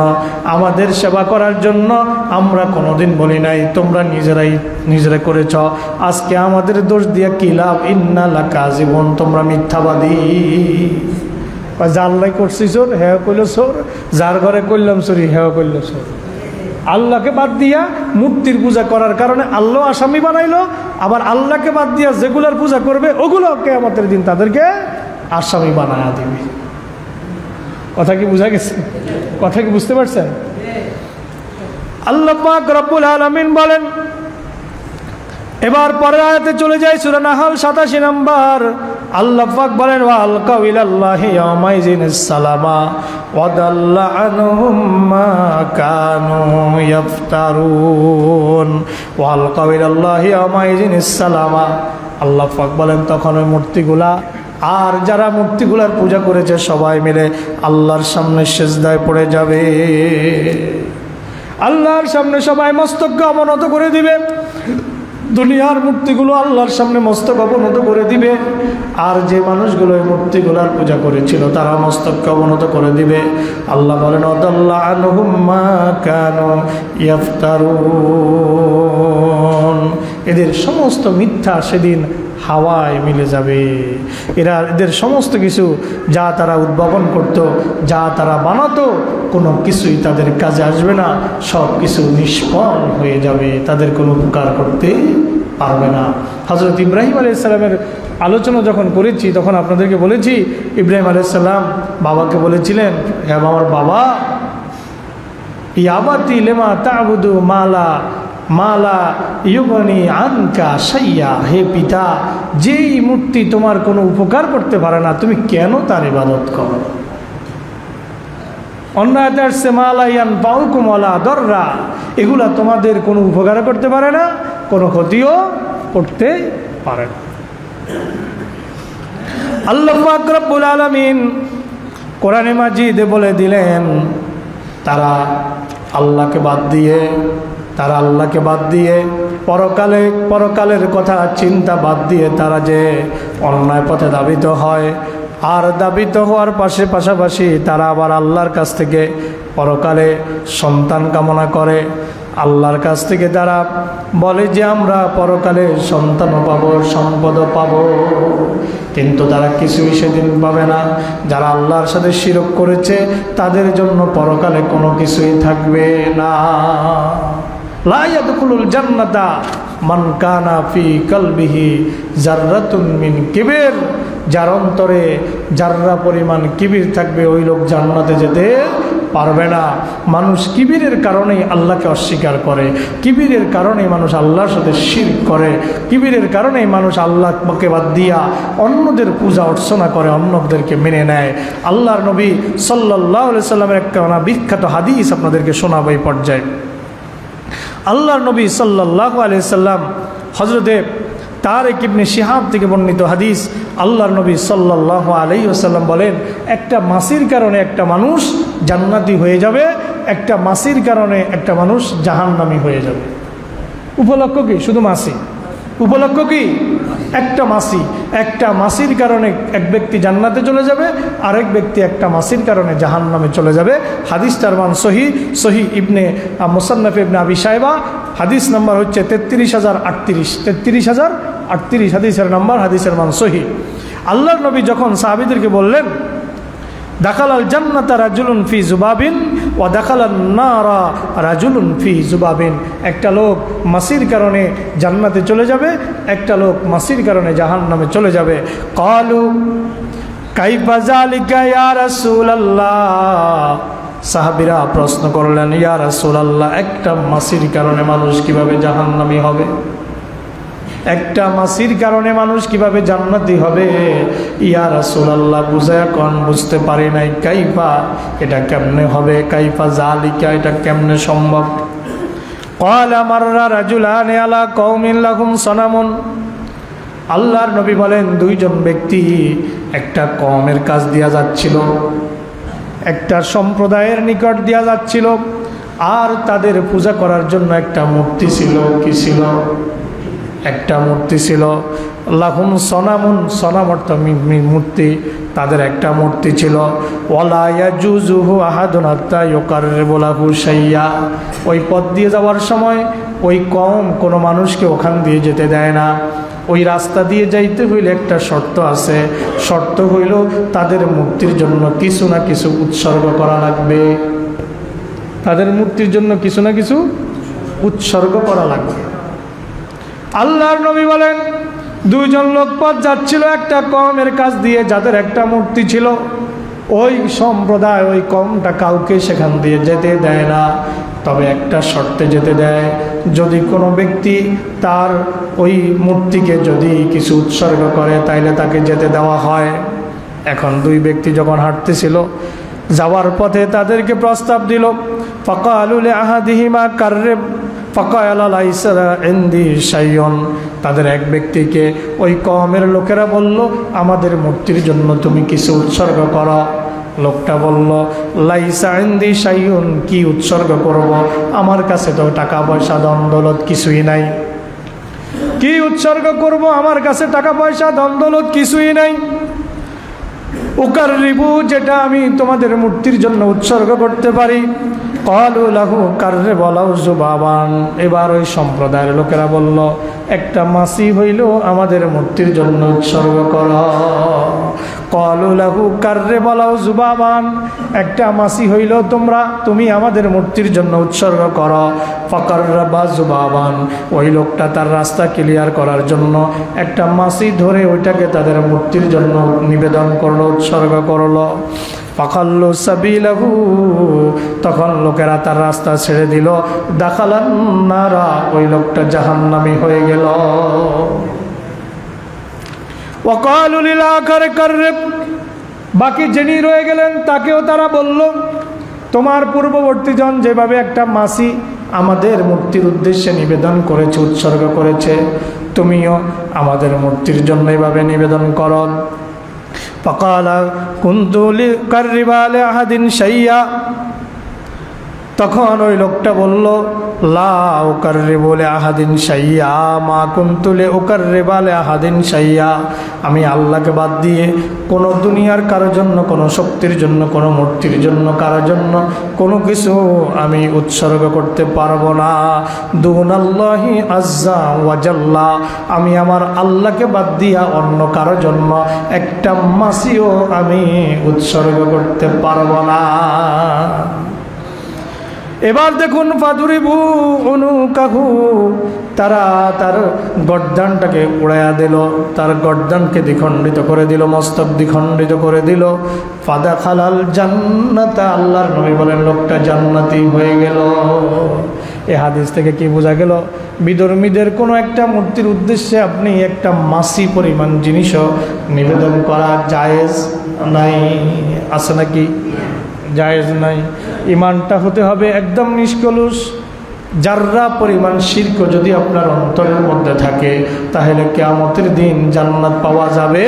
আমাদের সেবা করার জন্য, আমরা কোনোদিন বলি নাই, তোমরা নিজেরা করেছ, আজকে আমাদের দোষ দিয়া কি লাভ, ইন্না লাকাযিবুন, তোমরা মিথ্যাবাদী। জাল্লাই করছি চোর, হেও কইল চোর, যার ঘরে করলাম চুরি হেও কইল চোর। আল্লাহকে বাদ দিয়া মূর্তির পূজা করার কারণে আল্লাহ আসামি বানাইলো, আবার আল্লাহকে বাদ দিয়া যেগুলার পূজা করবে ওগুলো কিয়ামতের দিন তাদেরকে আসামি বানায়া দিবে। কথা কি বুঝা গেছে? কথা কি বুঝতে পারছেন? আল্লাহ পাক রব্বুল আলামিন বলেন, এবার পরের আয়াতে চলে যায়, সূরা নাহল ৮৭ নম্বর। আল্লাহ পাক বলেন, ওয়ালকাউ ইলাল্লাহি ইয়াওমাইযিনিস সালামা ওয়া দাল্লা আনহুম মা কানু ইফতারুন। ওয়ালকাউ ইলাল্লাহি ইয়াওমাইযিনিস সালামা, আল্লাহ পাক বলেন তখন ওই মূর্তিগুলা আর যারা মূর্তিগুলার পূজা করেছে সবাই মিলে আল্লাহর সামনে সিজদায় পড়ে যাবে। আল্লাহর সামনে সবাই মস্তককে অবনত করে দিবে। দুনিয়ার মূর্তিগুলো আল্লাহর সামনে মস্তক অবনত করে দিবে, আর যে মানুষগুলো এই মূর্তিগুলার পূজা করেছিল তারা মস্তককে অবনত করে দিবে। আল্লাহ বলেন, আদাল্লা আনহুম মা কানু ইফতারুন, এদের সমস্ত মিথ্যা সেদিন হাওয়ায় মিলে যাবে। এদের সমস্ত কিছু যা তারা উদ্ভাবন করত, যা তারা বানাতো, কোনো কিছুই তাদের কাজে আসবে না, সব কিছু নিষ্ফল হয়ে যাবে, তাদের কোনো উপকার করতে পারবে না। হযরত ইব্রাহিম আলাইহিস সালামের আলোচনা যখন করেছি তখন আপনাদেরকে বলেছি, ইব্রাহিম আলাইহিস সালাম বাবাকে বলেছিলেন, হ্যাঁ আমার বাবা, ইয়া আবাতি লিমা তা'বুদু মা লা মালা ইউগনি আনকা শাইয়া, হে পিতা, যেই মূর্তি তোমার কোনো উপকার করতে পারে না, তুমি কেন তার ইবাদত করো? অন্য আয়াতে আসছে মালা ইয়ান বাউকুম ওয়ালা দররা, এগুলা তোমাদের কোনো উপকার করতে পারে না, কোনো ক্ষতিও করতে পারে না। আল্লাহ পাক রব্বুল আলামিন কোরআনে মাজিদে বলে দিলেন, তারা আল্লাহকে বাদ দিয়ে পরকালের কথা চিন্তা বাদ দিয়ে তারা যে অন্যায় পথে ধাবিত হয়, আর ধাবিত হওয়ার পাশাপাশি তারা আবার আল্লাহর কাছ থেকে পরকালে সন্তান কামনা করে। আল্লাহর কাছ থেকে তারা বলে যে আমরা পরকালে সন্তানও পাবো, সম্পদও পাবো, কিন্তু তারা কিছুই সেদিন পাবে না। যারা আল্লাহর সাথে শিরক করেছে তাদের জন্য পরকালে কোনো কিছুই থাকবে না। লা ইয়াদখুলুল জান্নাতা মান কানা ফি কলবিহি যাররাতুন মিন কিবির, যার অন্তরে যাররা পরিমাণ কিবির থাকবে ওই লোক জান্নাতে যেতে পারবে না। মানুষ কিবিরের কারণেই আল্লাহকে অস্বীকার করে, কিবিরের কারণেই মানুষ আল্লাহর সাথে শিরক করে, কিবিরের কারণেই মানুষ আল্লাহকে বাদ দিয়া অন্যদের পূজা অর্চনা করে, অন্যদেরকে মেনে নেয়। আল্লাহর নবী সাল্লাল্লাহু আলাইহি সাল্লামের একটা বিখ্যাত হাদিস আপনাদেরকে শোনাবো এই পর্যায়ে। আল্লাহর নবী সাল্লাল্লাহু আলাইহি সাল্লাম, হযরতে তারিক ইবনে শিহাব থেকে বর্ণিত হাদিস, আল্লাহর নবী সাল্লাল্লাহু আলাইহি ওয়াসাল্লাম বলেন, একটা মাছির কারণে একটা মানুষ জান্নাতি হয়ে যাবে, একটা মাছির কারণে একটা মানুষ জাহান্নামী হয়ে যাবে। উপলক্ষ কি? শুধু মাছি। উপলক্ষ কি? একটা মাছির কারণে এক ব্যক্তি জান্নাতে চলে যাবে, আরেক ব্যক্তি একটা মাছির কারণে জাহান্নামে চলে যাবে। হাদিসটার মান সহি ইবনে মুসান্নাফ ইবনে আবি শায়বা, হাদিস নাম্বার হচ্ছে 33,038 হাদিসের নাম্বার, হাদিসের মান সহি। আল্লাহর নবী যখন সাহাবীদেরকে বললেন, দাখালাল জান্নাতা রাজুলুন ফি যুবাবিন ওয়া দাখালান নারা রাজুলুন ফি যুবাবিন, একটা লোক মাছির কারণে জান্নাতে চলে যাবে, একটা লোক মাছির কারণে জাহান্নামে চলে যাবে। ক্বালু কাইফা যালিকা ইয়া রাসূলুল্লাহ, সাহাবীরা প্রশ্ন করলেন, ইয়া রাসূলুল্লাহ, একটা মাছির কারণে মানুষ কিভাবে জাহান্নামী হবে? একটা মাছির কারণে মানুষ কিভাবে জান্নাতি হবে? ইয়া রাসূলুল্লাহ, বুঝায়া কোন, বুঝতে পারি নাই। কাইফা, এটা কেমনে হবে? কাইফা যালিকা, এটা কেমনে সম্ভব? ক্বালা মাররা রাজুলানি আলা কওমিন লাহুম সানামুন, আল্লাহর নবী বলেন, দুইজন ব্যক্তি একটা কওমের কাছ দিয়া যাচ্ছিল, একটা সম্প্রদায়ের নিকট দিয়া যাচ্ছিল, আর তাদের পূজা করার জন্য একটা মূর্তি ছিল। কি ছিল? একটা মূর্তি ছিল। লাহুম সনামুন, সনাম অর্থ মূর্তি, তাদের একটা মূর্তি ছিল। ওয়ালা ইয়াজুজুহু আহাদুন হাত্তা ইউকাররিবু লাহু শাইয়্যা, ওই পথ দিয়ে যাওয়ার সময় ওই কওম কোনো মানুষকে ওখান দিয়ে যেতে দেয় না। ওই রাস্তা দিয়ে যাইতে হইলে একটা শর্ত আছে, শর্ত হইল তাদের মূর্তির জন্য কিছু না কিছু উৎসর্গ করা লাগবে, তাদের মূর্তির জন্য কিছু না কিছু উৎসর্গ করা লাগবে। আল্লাহর নবী বলেন, দুইজন লোক পথ যাচ্ছিল একটা কওমের কাছ দিয়ে, যাদের একটা মূর্তি ছিল। ওই সম্প্রদায়, ওই কওমটা কাউকে সেখান দিয়ে যেতে দেয় না, তবে একটা শর্তে যেতে দেয়, যদি কোনো ব্যক্তি তার ওই মূর্তিকে যদি কিছু উৎসর্গ করে তাইলে তাকে যেতে দেওয়া হয়। এখন দুই ব্যক্তি যখন হাঁটতেছিল, যাওয়ার পথে তাদেরকে প্রস্তাব দিল, ফাকালু লিআহাদিহিমা কাররিব ফাকালা লাইসা ইনদি শাইউন, তাদের এক ব্যক্তিকে ওই কওমের লোকেরা বলল, আমাদের মূর্তির জন্য তুমি কিছু উৎসর্গ করো। লোকটা বলল, লাইসা ইনদি শাইউন, কি উৎসর্গ করব? আমার কাছে তো টাকা পয়সা ধন দৌলত কিছুই নাই, কি উৎসর্গ করব? আমার কাছে টাকা পয়সা ধন দৌলত কিছুই নাই। উকাররিবু, যেটা আমি তোমাদের মূর্তির জন্য উৎসর্গ করতে পারি। ক্বালু লাহু কাররিব ওয়ালাউ যুবাবান, এবার ওই সম্প্রদায়ের লোকেরা বলল, একটা মাছি হইল আমাদের মূর্তির জন্য উৎসর্গ কর। ক্বালু লাহু কাররিব লাহু যুবাবান, একটা মাছি হইল তুমি আমাদের মূর্তির জন্য উৎসর্গ করো। ফাকাররাবা যুবাবান, ওই লোকটা তার রাস্তা ক্লিয়ার করার জন্য একটা মাছি ধরে ওইটাকে তাদের মূর্তির জন্য নিবেদন করলো, উৎসর্গ করলো। ফাকাল্লু সাবিলাহু, তখন লোকেরা তার রাস্তা ছেড়ে দিল। দাখালান নারা, ওই লোকটা জাহান্নামী হয়ে গেল। ওয়াকালু লিল আখার কাররিব, বাকি যিনি রয়ে গেলেন তাকেও তারা বলল, তোমার পূর্ববর্তী জন যেভাবে একটা মাছি আমাদের মূর্তির উদ্দেশ্যে নিবেদন করেছে, উৎসর্গ করেছে, তুমিও আমাদের মূর্তির জন্য এভাবে নিবেদন করো। ফাকালা কুনতু লিকাররিবা লিআহাদিন শাইয়া, তখন ওই লোকটা বলল, লা উকাররিবু লিআহাদিন শাইয়া মা কুনতু লিউকাররিবা লিআহাদিন শাইয়া, আমি আল্লাহকে বাদ দিয়ে কোনো দুনিয়ার কারোর জন্য, কোনো শক্তির জন্য, কোনো মূর্তির জন্য, কারোর জন্য কোনো কিছু আমি উৎসর্গ করতে পারবো না। দুনাল্লাহি আজ্জা ওয়া জাল্লা, আমি আমার আল্লাহকে বাদ দিয়া অন্য কারোর জন্য একটা মাছিও আমি উৎসর্গ করতে পারবো না। এবার দেখুন, ফাদুরিবু উনুকাহু, তারা তার গর্দানটাকে উড়াইয়া দিল, তার গর্দানকে দ্বিখণ্ডিত করে দিল, মস্তক দ্বিখণ্ডিত করে দিল। ফাদাখালাল জান্নাতা, আল্লাহর নবী বলেন লোকটা জান্নাতি হয়ে গেল। এই হাদিস থেকে কি বোঝা গেল? বিধর্মীদের কোনো একটা মূর্তির উদ্দেশ্যে আপনি একটা মাছি পরিমাণ জিনিসও নিবেদন করা জায়েজ নাই, আছে নাকি? জায়েজ নাই। ইমানটা হতে হবে একদম নিষ্কলুষ। জাররা পরিমাণ শিরক যদি আপনার অন্তরের মধ্যে থাকে, তাহলে কিয়ামতের দিন জান্নাত পাওয়া যাবে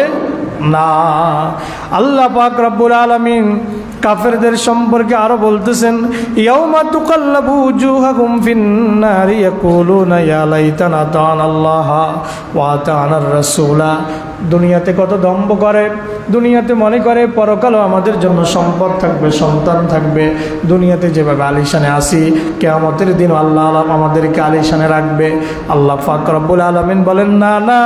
না। আল্লাহ পাক রব্বুল আলামিন কাফেরদের সম্পর্কে আরো বলতেছেন, ইয়াউমা তুকাল্লাবু উজুহাকুম ফিন্নারি ইয়াকুলুনা ইয়া লাইতানা আতানাল্লাহা ওয়া আতানার রাসূলা। দুনিয়াতে কত দম্ভ করে, দুনিয়াতে মনে করে পরকালও আমাদের জন্য সম্পদ থাকবে, সন্তান থাকবে। দুনিয়াতে যেভাবে আলিশানে আসি, কিয়ামতের দিন আল্লাহ আমাদেরকে আলিশানে রাখবে। আল্লাহ পাক রব্বুল আলামিন বলেন, না না,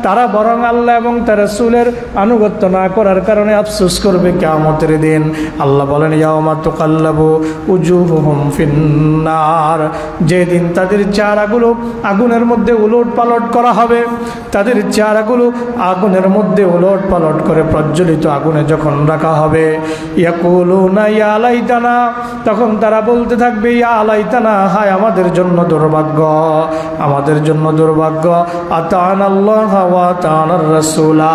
তারা বরং আল্লাহ এবং তার রাসূলের আনুগত্য না করার কারণে আফসোস করবে কিয়ামতের দিন। আল্লাহ বলেন, ইয়াউমা তুকাল্লাবু উজুহুহুম ফিন্নার, যেদিন তাদের চেহারাগুলো আগুনের মধ্যে উলট পালট করা হবে, তাদের চেহারাগুলো আগুনের মধ্যে উলট পালট করে প্রজ্বলিত আগুনে যখন রাখা হবে, ইয়াকুলুনা ইয়া লাইতানা, তখন তারা বলতে থাকবে, ইয়া লাইতানা, হায় আমাদের জন্য দুর্ভাগ্য, আমাদের জন্য দুর্ভাগ্য। আতানাল্লাহ ওয়া আতানার রাসূলা,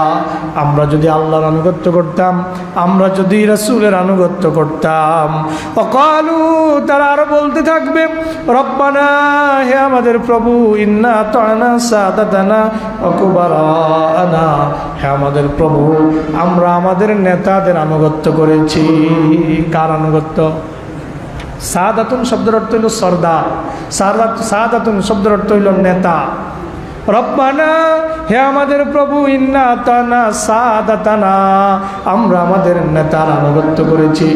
আমরা যদি আল্লাহর আনুগত্য করতাম, আমরা যদি রাসূলের আনুগত্য করতাম। ওয়াকালু, তারা আরো বলতে থাকবে, রব্বানা, হে আমাদের প্রভু, ইন্না আতানা সাদাতানা ওয়া কুবারানা, হে আমাদের প্রভু, আমরা আমাদের নেতাদের আনুগত্য করেছি। কার আনুগত্য? সাদাতুন শব্দের অর্থ হইল সর্দার, সাদাতুন শব্দের অর্থ হইল নেতা। রব্বানা, হে আমাদের প্রভু, ইন্না আতানা সাদাতানা, আমরা আমাদের নেতার আনুগত্য করেছি।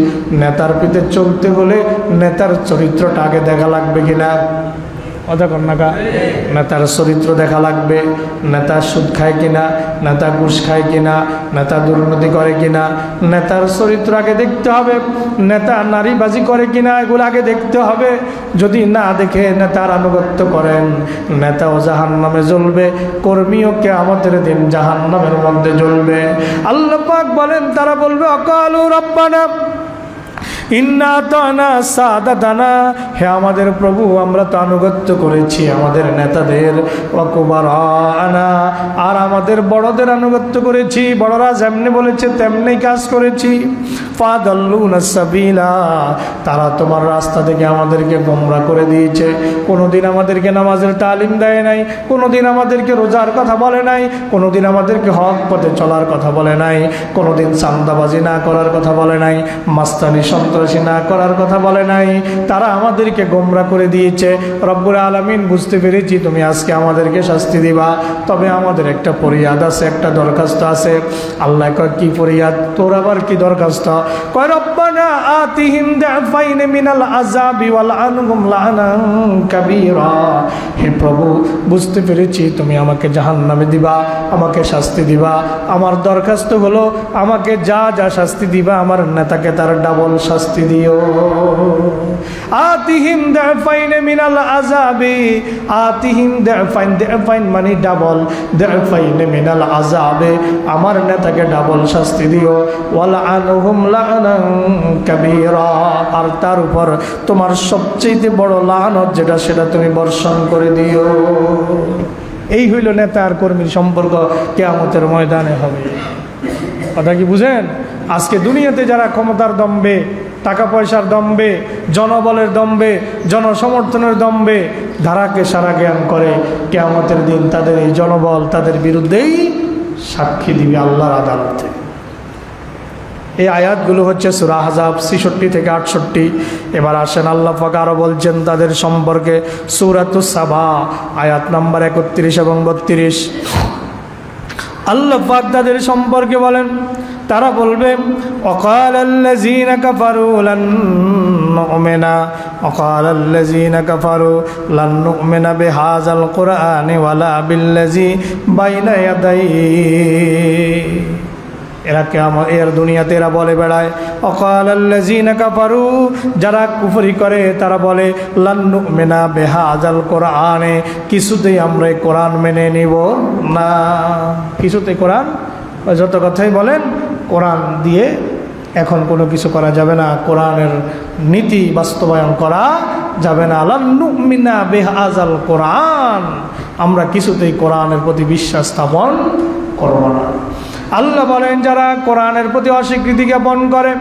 নেতার পিতে চলতে হলে নেতার চরিত্রটা আগে দেখা লাগবে কিনা? অতক্ষণাকা নেতার চরিত্র দেখা লাগবে। নেতা সুদ খায় কিনা, নেতা ঘুষ খায় কিনা, নেতা দুর্নীতি করে কিনা, নেতার চরিত্র আগে দেখতে হবে। নেতা নারীবাজি করে কিনা, এগুলো আগে দেখতে হবে। যদি না দেখে নেতার আনুগত্য করেন, নেতাও জাহান্নামে জ্বলবে, কর্মীও কিয়ামতের দিন জাহান্নামের মধ্যে জ্বলবে। আল্লাহ পাক বলেন, তারা বলবে, অকালু রব্বানা ইন্না আতানা সাদাতানা, হে আমাদের প্রভু, আমরা তো আনুগত্য করেছি আমাদের নেতাদের, ওয়া কুবারানা, আর আমাদের বড়দের আনুগত্য করেছি, বড়রা যেমনি বলেছে তেমনি কাজ করেছি। ফাদাল্লুনা সাবিলা, তারা তোমার রাস্তা থেকে আমাদেরকে গোমরা করে দিয়েছে। কোনোদিন আমাদেরকে নামাজের তালিম দেয় নাই, কোনোদিন আমাদেরকে রোজার কথা বলে নাই, কোনোদিন আমাদেরকে হক পথে চলার কথা বলে নাই, কোনোদিন চান্দাবাজি না করার কথা বলে নাই, মাস্তানি সন্ত্রাস সন্ত্রাসী না করার কথা বলে নাই, তারা আমাদেরকে গোমরা করে দিয়েছে। রব্বুল আলামিন বুঝতে পেরেছি তুমি আজকে আমাদেরকে শাস্তি দিবা, তবে আমাদের একটা ফরিয়াদ আছে, একটা দরখাস্ত আছে। আল্লাহ কয় কি ফরিয়াদ, তোর আবার কি দরখাস্ত? কয় রব্বানা আতিহিম দাফাইন মিনাল আযাবি ওয়াল আনহুম লানান কাবীরা। হে প্রভু, বুঝতে পেরেছি তুমি আমাকে জাহান্নামে দিবা, আমাকে শাস্তি দিবা। আমার দরখাস্ত হলো আমাকে যা যা শাস্তি দিবা আমার নেতাকে তার ডাবল শাস্তি দিও। আতিহিম দাফাইন মিনাল আযাবি, আতিহিম দাফাইন, দাফাইন মানে ডাবল, দাফাইন মিনাল আযাবে আমার নেতাকে ডাবল শাস্তি দিও। ওয়াল আনহুম লানান কাবীরা, আর তার উপর তোমার সবচেয়ে বড় লানত যেটা সেটা তুমি বর্ষণ করে দিও। এই হইল নেতা আর কর্মীর সম্পর্ক কিয়ামতের ময়দানে হবে। কথা কি বুঝেন? আজকে দুনিয়াতে যারা ক্ষমতার দম্ভে, টাকা পয়সার দম্ভে, জনবলের দম্ভে, জনসমর্থনের দম্ভে ধারাকে সারা জ্ঞান করে, কিয়ামতের দিন তাদের এই জনবল তাদের বিরুদ্ধেই সাক্ষী দিবে আল্লাহর আদালতে। এই আয়াতগুলো হচ্ছে সূরা আহজাব 66 থেকে 68। এবার আসেন আল্লাহ পাক আরো বলছেন তাদের সম্পর্কে সূরাতুস সাবা আয়াত নাম্বার 31 এবং 32। আল্লাহ পাক তাদের সম্পর্কে বলেন, তারা বলবে ওয়াকালাল্লাযীনা কাফারু লান নু'মিনা, ওয়াকালাল্লাযীনা কাফারু লান নু'মিনা বিহাযাল কুরআনি ওয়ালা বিল্লাযী বাইনা ইয়াদাইহি। এরা কিয়ামত এর দুনিয়াতে এরা বলে বেড়ায় ওয়াকালাল্লাযীনা কাফারু, যারা কুফরি করে তারা বলে লান নু'মিনা বিহাযাল কুরআনে, কিছুতেই আমরা এই কোরআন মেনে নিব না। কিছুতেই কোরআন, যত কথাই বলেন কোরআন দিয়ে এখন কোনো কিছু করা যাবে না, কোরআনের নীতি বাস্তবায়ন করা যাবে না। লান নু'মিনা বিহাযাল কোরআন, আমরা কিছুতেই কোরআনের প্রতি বিশ্বাস স্থাপন করব না। আল্লাহ বলেন যারা কোরআনের প্রতি অস্বীকৃতি জ্ঞাপন করে,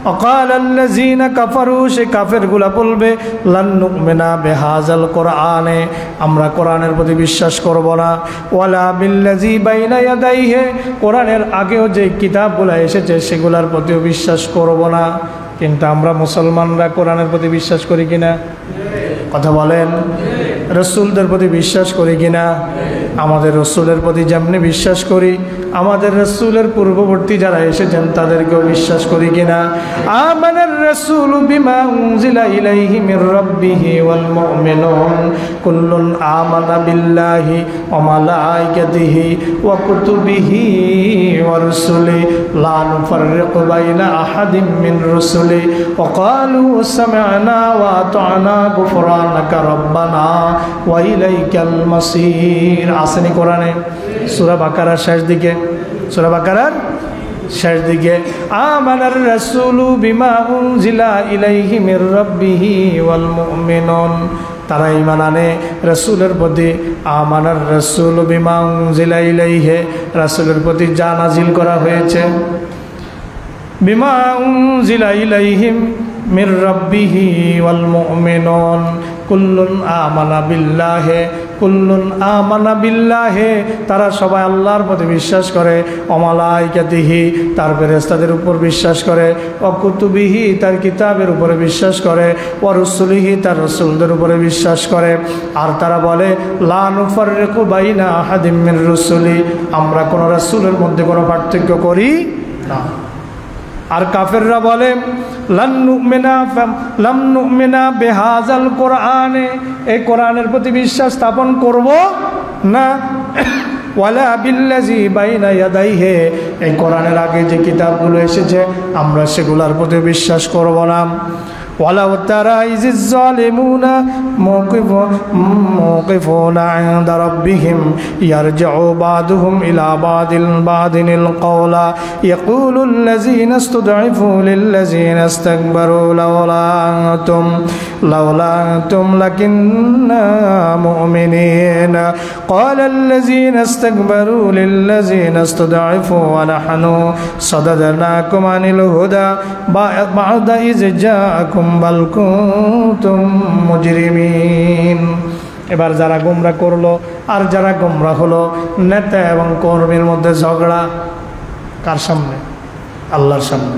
ওয়াকালাল্লাযীনা কাফারু, সে কাফেরগুলা বলবে লান নু'মিনা বিহাযাল কোরআনে, আমরা কোরআনের প্রতি বিশ্বাস করব না। ওয়ালা বিল্লাযী বাইনা ইয়াদাইহি, কোরআনের আগেও যে কিতাবগুলো এসেছে সেগুলোর প্রতিও বিশ্বাস করব না। কিন্তু আমরা মুসলমানরা কোরআনের প্রতি বিশ্বাস করি কিনা? কথা বলেন। রসুলদের প্রতি বিশ্বাস করি কিনা? আমাদের রসুলের প্রতি যেমনি বিশ্বাস করি, আমাদের রসুলের পূর্ববর্তী যারা এসেছেন তাদেরকেও বিশ্বাস করি কিনা? আমানার রাসূলু বিমা উনজিলা ইলাইহি মির রাব্বিহি ওয়াল মুমিনুন কুল্লুন আমানা বিল্লাহি ওয়া মালাইকাতিহি ওয়া কুতুবিহি ওয়া রুসুলিহি লা নুফাররিকু বাইনা আহাদিম মিন রুসুলিহি ওয়া ক্বালু সামি'না ওয়া আতা'না গুফরানাকা রাব্বানা ওয়া ইলাইকাল মাসির। আসেনি কোরআনে সূরা বাকারার শেষ দিকে, সূরা বাকারার শেষ দিকে আমানার রাসূলু বিমা উনজিলা ইলাইহি মির রাব্বিহি ওয়াল মুমিনুন, তারা ঈমান আনে রাসূলের প্রতি। আমানার রাসূলু বিমা উনজিলা ইলাইহি, রাসূলের প্রতি যা নাজিল করা হয়েছে, বিমা উনজিলা ইলাইহিম মির রাব্বিহি ওয়াল মুমিনুন কুল্লুন আমানা বিল্লাহি, কুল্লুন আমানা বিল্লাহি, তারা সবাই আল্লাহর প্রতি বিশ্বাস করে। ওয়া মালাইকাতিহি, তার ফেরেশতাদের উপর বিশ্বাস করে। ওয়া কুতুবিহি, তার কিতাবের উপরে বিশ্বাস করে। ওয়া রুসুলিহি, তার রাসূলদের উপরে বিশ্বাস করে। আর তারা বলে লা নুফাররিকু বাইনা আহাদিম মির রুসুলি, আমরা কোন রাসূলের মধ্যে কোনো পার্থক্য করি না। আর কাফেররা বলে লান নু'মিনা বিহাযাল কোরআনে, এই কোরআনের প্রতি বিশ্বাস স্থাপন করব না। ওয়ালা বিল্লাযী বাইনা ইয়াদাইহি, এই কোরআনের আগে যে কিতাবগুলো এসেছে আমরা সেগুলোর প্রতি বিশ্বাস করব না। ওয়ালাউ তারা ইযিজ যালিমুনা মুওকিফুনা ইনদা রাব্বিহিম ইয়ারজিউ বা'দুহুম ইলা বা'দিল কওলা ইয়াকুলুল লাযীনা ইসতুদঈফু লিল্লাযীনা ইসতাকবারু লাওলা আনতুম লাকিন্না মুমিনিন ক্বালাল লাযীনা ইসতাকবারু লিল্লাযীনা ইসতুদঈফু ওয়া নাহনু সাদাদনাকুম আনিল হুদা বা'দা ইয জাআকুম বাল কুনতুম মুজরিমিন। এবার যারা গোমরা করলো আর যারা গোমরা হলো, নেতা এবং কর্মীর মধ্যে ঝগড়া কার সামনে? আল্লাহর সামনে।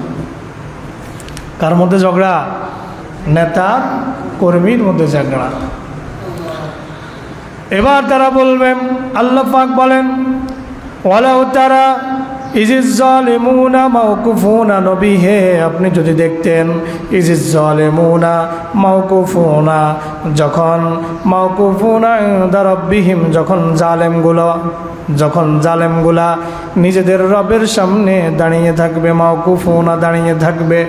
কার মধ্যে ঝগড়া? নেতার কর্মীর মধ্যে ঝগড়া। এবার তারা বলবেন, আল্লাহ পাক বলেন ওয়ালাউ তারা ইজিজ জালিমুনা মাওকুফুনা, নবী হে আপনি যদি দেখতেন ইজিজ জালিমুনা মাওকুফুনা, যখন মাওকুফুনা ইনদা রাব্বিহিম, যখন জালেমগুলা নিজেদের রবের সামনে দাঁড়িয়ে থাকবে, মাওকুফুনা দাঁড়িয়ে থাকবে,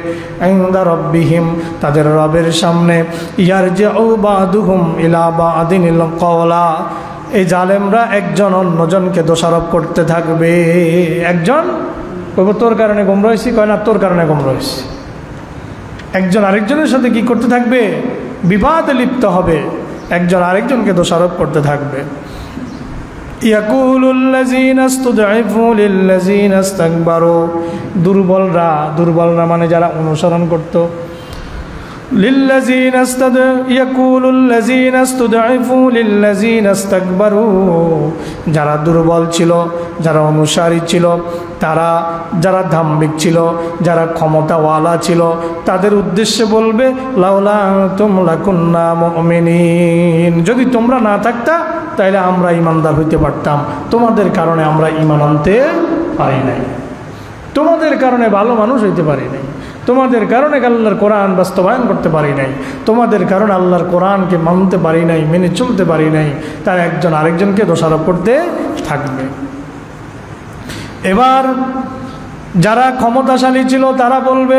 ইনদা রাব্বিহিম তাদের রবের সামনে, ইয়ারজিউ বাদুহুম ইলা বাদিনিল কওলা, এই জালেমরা একজন অন্যজনকে দোষারোপ করতে থাকবে। একজন কইব তোর কারণে গুমরা হইছি, কয় না তোর কারণে গুমরা হইছি। একজন আরেকজনের সাথে কি করতে থাকবে? বিবাদে লিপ্ত হবে, একজন আরেকজনকে দোষারোপ করতে থাকবে। ইয়াকুলুল্লাযীনা ইসতুদঈফু লিল্লাযীনা ইসতাকবারু, দুর্বলরা মানে যারা অনুসরণ করত, ইয়াকুলুল্লাযীনা ইসতুদঈফু লিল্লাযীনা ইসতাকবারু, যারা দুর্বল ছিল, যারা অনুসারী ছিল, তারা যারা ধাম্বিক ছিল, যারা ক্ষমতাওয়ালা ছিল, তাদের উদ্দেশ্যে বলবে লাউলা আনতুম লাকুন্না মুমিনিন, যদি তোমরা না থাকতা তাহলে আমরা ঈমানদার হইতে পারতাম, তোমাদের কারণে আমরা ঈমান আনতে পারি নাই, তোমাদের কারণে ভালো মানুষ হইতে পারি নাই, তোমাদের কারণে আল্লাহর কোরআন বাস্তবায়ন করতে পারি নাই, তোমাদের কারণে আল্লাহর কোরআনকে মানতে পারি নাই, মেনে চলতে পারি নাই। তারা একজন আরেকজনকে দোষারোপ করতে থাকবে। এবার যারা ক্ষমতাশালী ছিল তারা বলবে,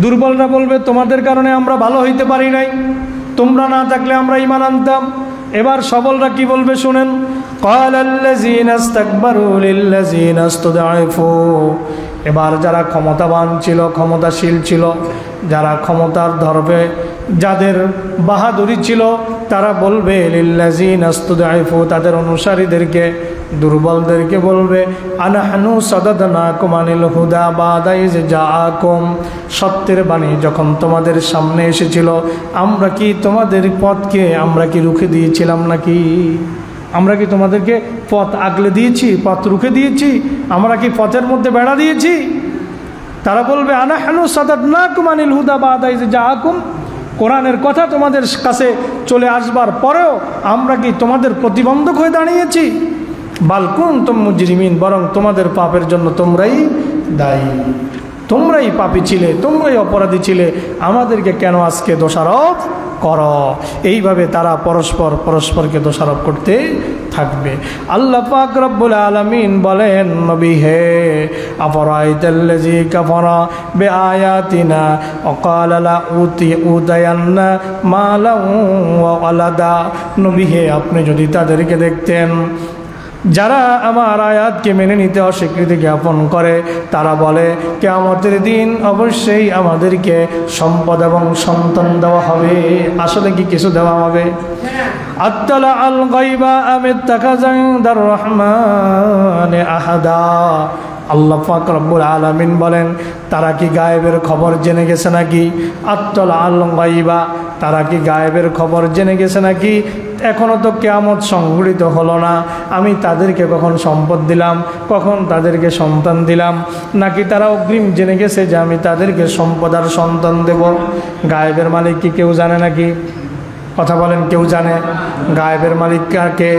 দুর্বলরা বলবে তোমাদের কারণে আমরা ভালো হইতে পারি নাই, তোমরা না থাকলে আমরা ঈমান আনতাম। এবার সবলরা কি বলবে শুনেন, ক্বালাল্লাযীনা ইসতাকবারু লিল্লাযীনা ইসতুদঈফু, এবার যারা ক্ষমতাবান ছিল, ক্ষমতাশীল ছিল, যারা ক্ষমতার ধর্মে যাদের বাহাদুরি ছিল, তারা বলবে লিল্লাযীনা ইসতুদঈফু, তাদের অনুসারীদেরকে, দুর্বলদেরকে বলবে আনাহনু সাদাদনাকুম আনিল হুদা বাদা ইয জাআকুম, সত্যের বাণী যখন তোমাদের সামনে এসেছিল আমরা কি তোমাদের পথকে আমরা কি রুখে দিয়েছিলাম নাকি? আমরা কি তোমাদেরকে পথ আগলে দিয়েছি, পথ রুখে দিয়েছি? আমরা কি পথের মধ্যে বেড়া দিয়েছি? তারা বলবে আনাহনু সাদাদনাকুম আনিল হুদা বাদা ইয জাআকুম, কোরআনের কথা তোমাদের কাছে চলে আসবার পরেও আমরা কি তোমাদের প্রতিবন্ধক হয়ে দাঁড়িয়েছি? বাল কুনতুম মুজরিমিন, বরং তোমাদের পাপের জন্য তোমরাই দায়ী, তোমরাই পাপী ছিলে, তোমরাই অপরাধী ছিলে, আমাদেরকে কেন আজকে দোষারোপ করো? এইভাবে তারা পরস্পরকে দোষারোপ করতে থাকবে। আল্লাহ পাক রব্বুল আলামিন বলেন, নবী হে আফরাইতাল্লাযী কাফারা বিআয়াতিনা ওয়া ক্বালা লা উতায়ান্না মালান ওয়া ওয়ালাদা, নবী হে আপনি যদি তাদেরকে দেখতেন যারা আমার আয়াতকে মেনে নিতে অস্বীকৃতি জ্ঞাপন করে, তারা বলে কিয়ামতের দিন অবশ্যই আমাদেরকে সম্পদ এবং সন্তান দেওয়া হবে। আসলে কি কিছু দেওয়া হবে? আত্তালা আল গায়বা আম ইত্তাখাযা ইনদার রহমানে আহাদা, আল্লাহ পাক রব্বুল আলামিন বলেন তারা কি গায়েবের খবর জেনে গেছে নাকি? আত্তালা আল গায়বা, তারা কি গায়েবের খবর জেনে গেছে নাকি? এখনও তো কিয়ামত সংঘটিত হলো না, আমি তাদেরকে কখন সম্পদ দিলাম, কখন তাদেরকে সন্তান দিলাম, নাকি তারা অগ্রিম জেনে গেছে যে আমি তাদেরকে সম্পদ আর সন্তান দেব? গায়েবের মালিক কি কেউ জানে নাকি? কথা বলেন, কেউ জানে? গায়েবের মালিক কাকে?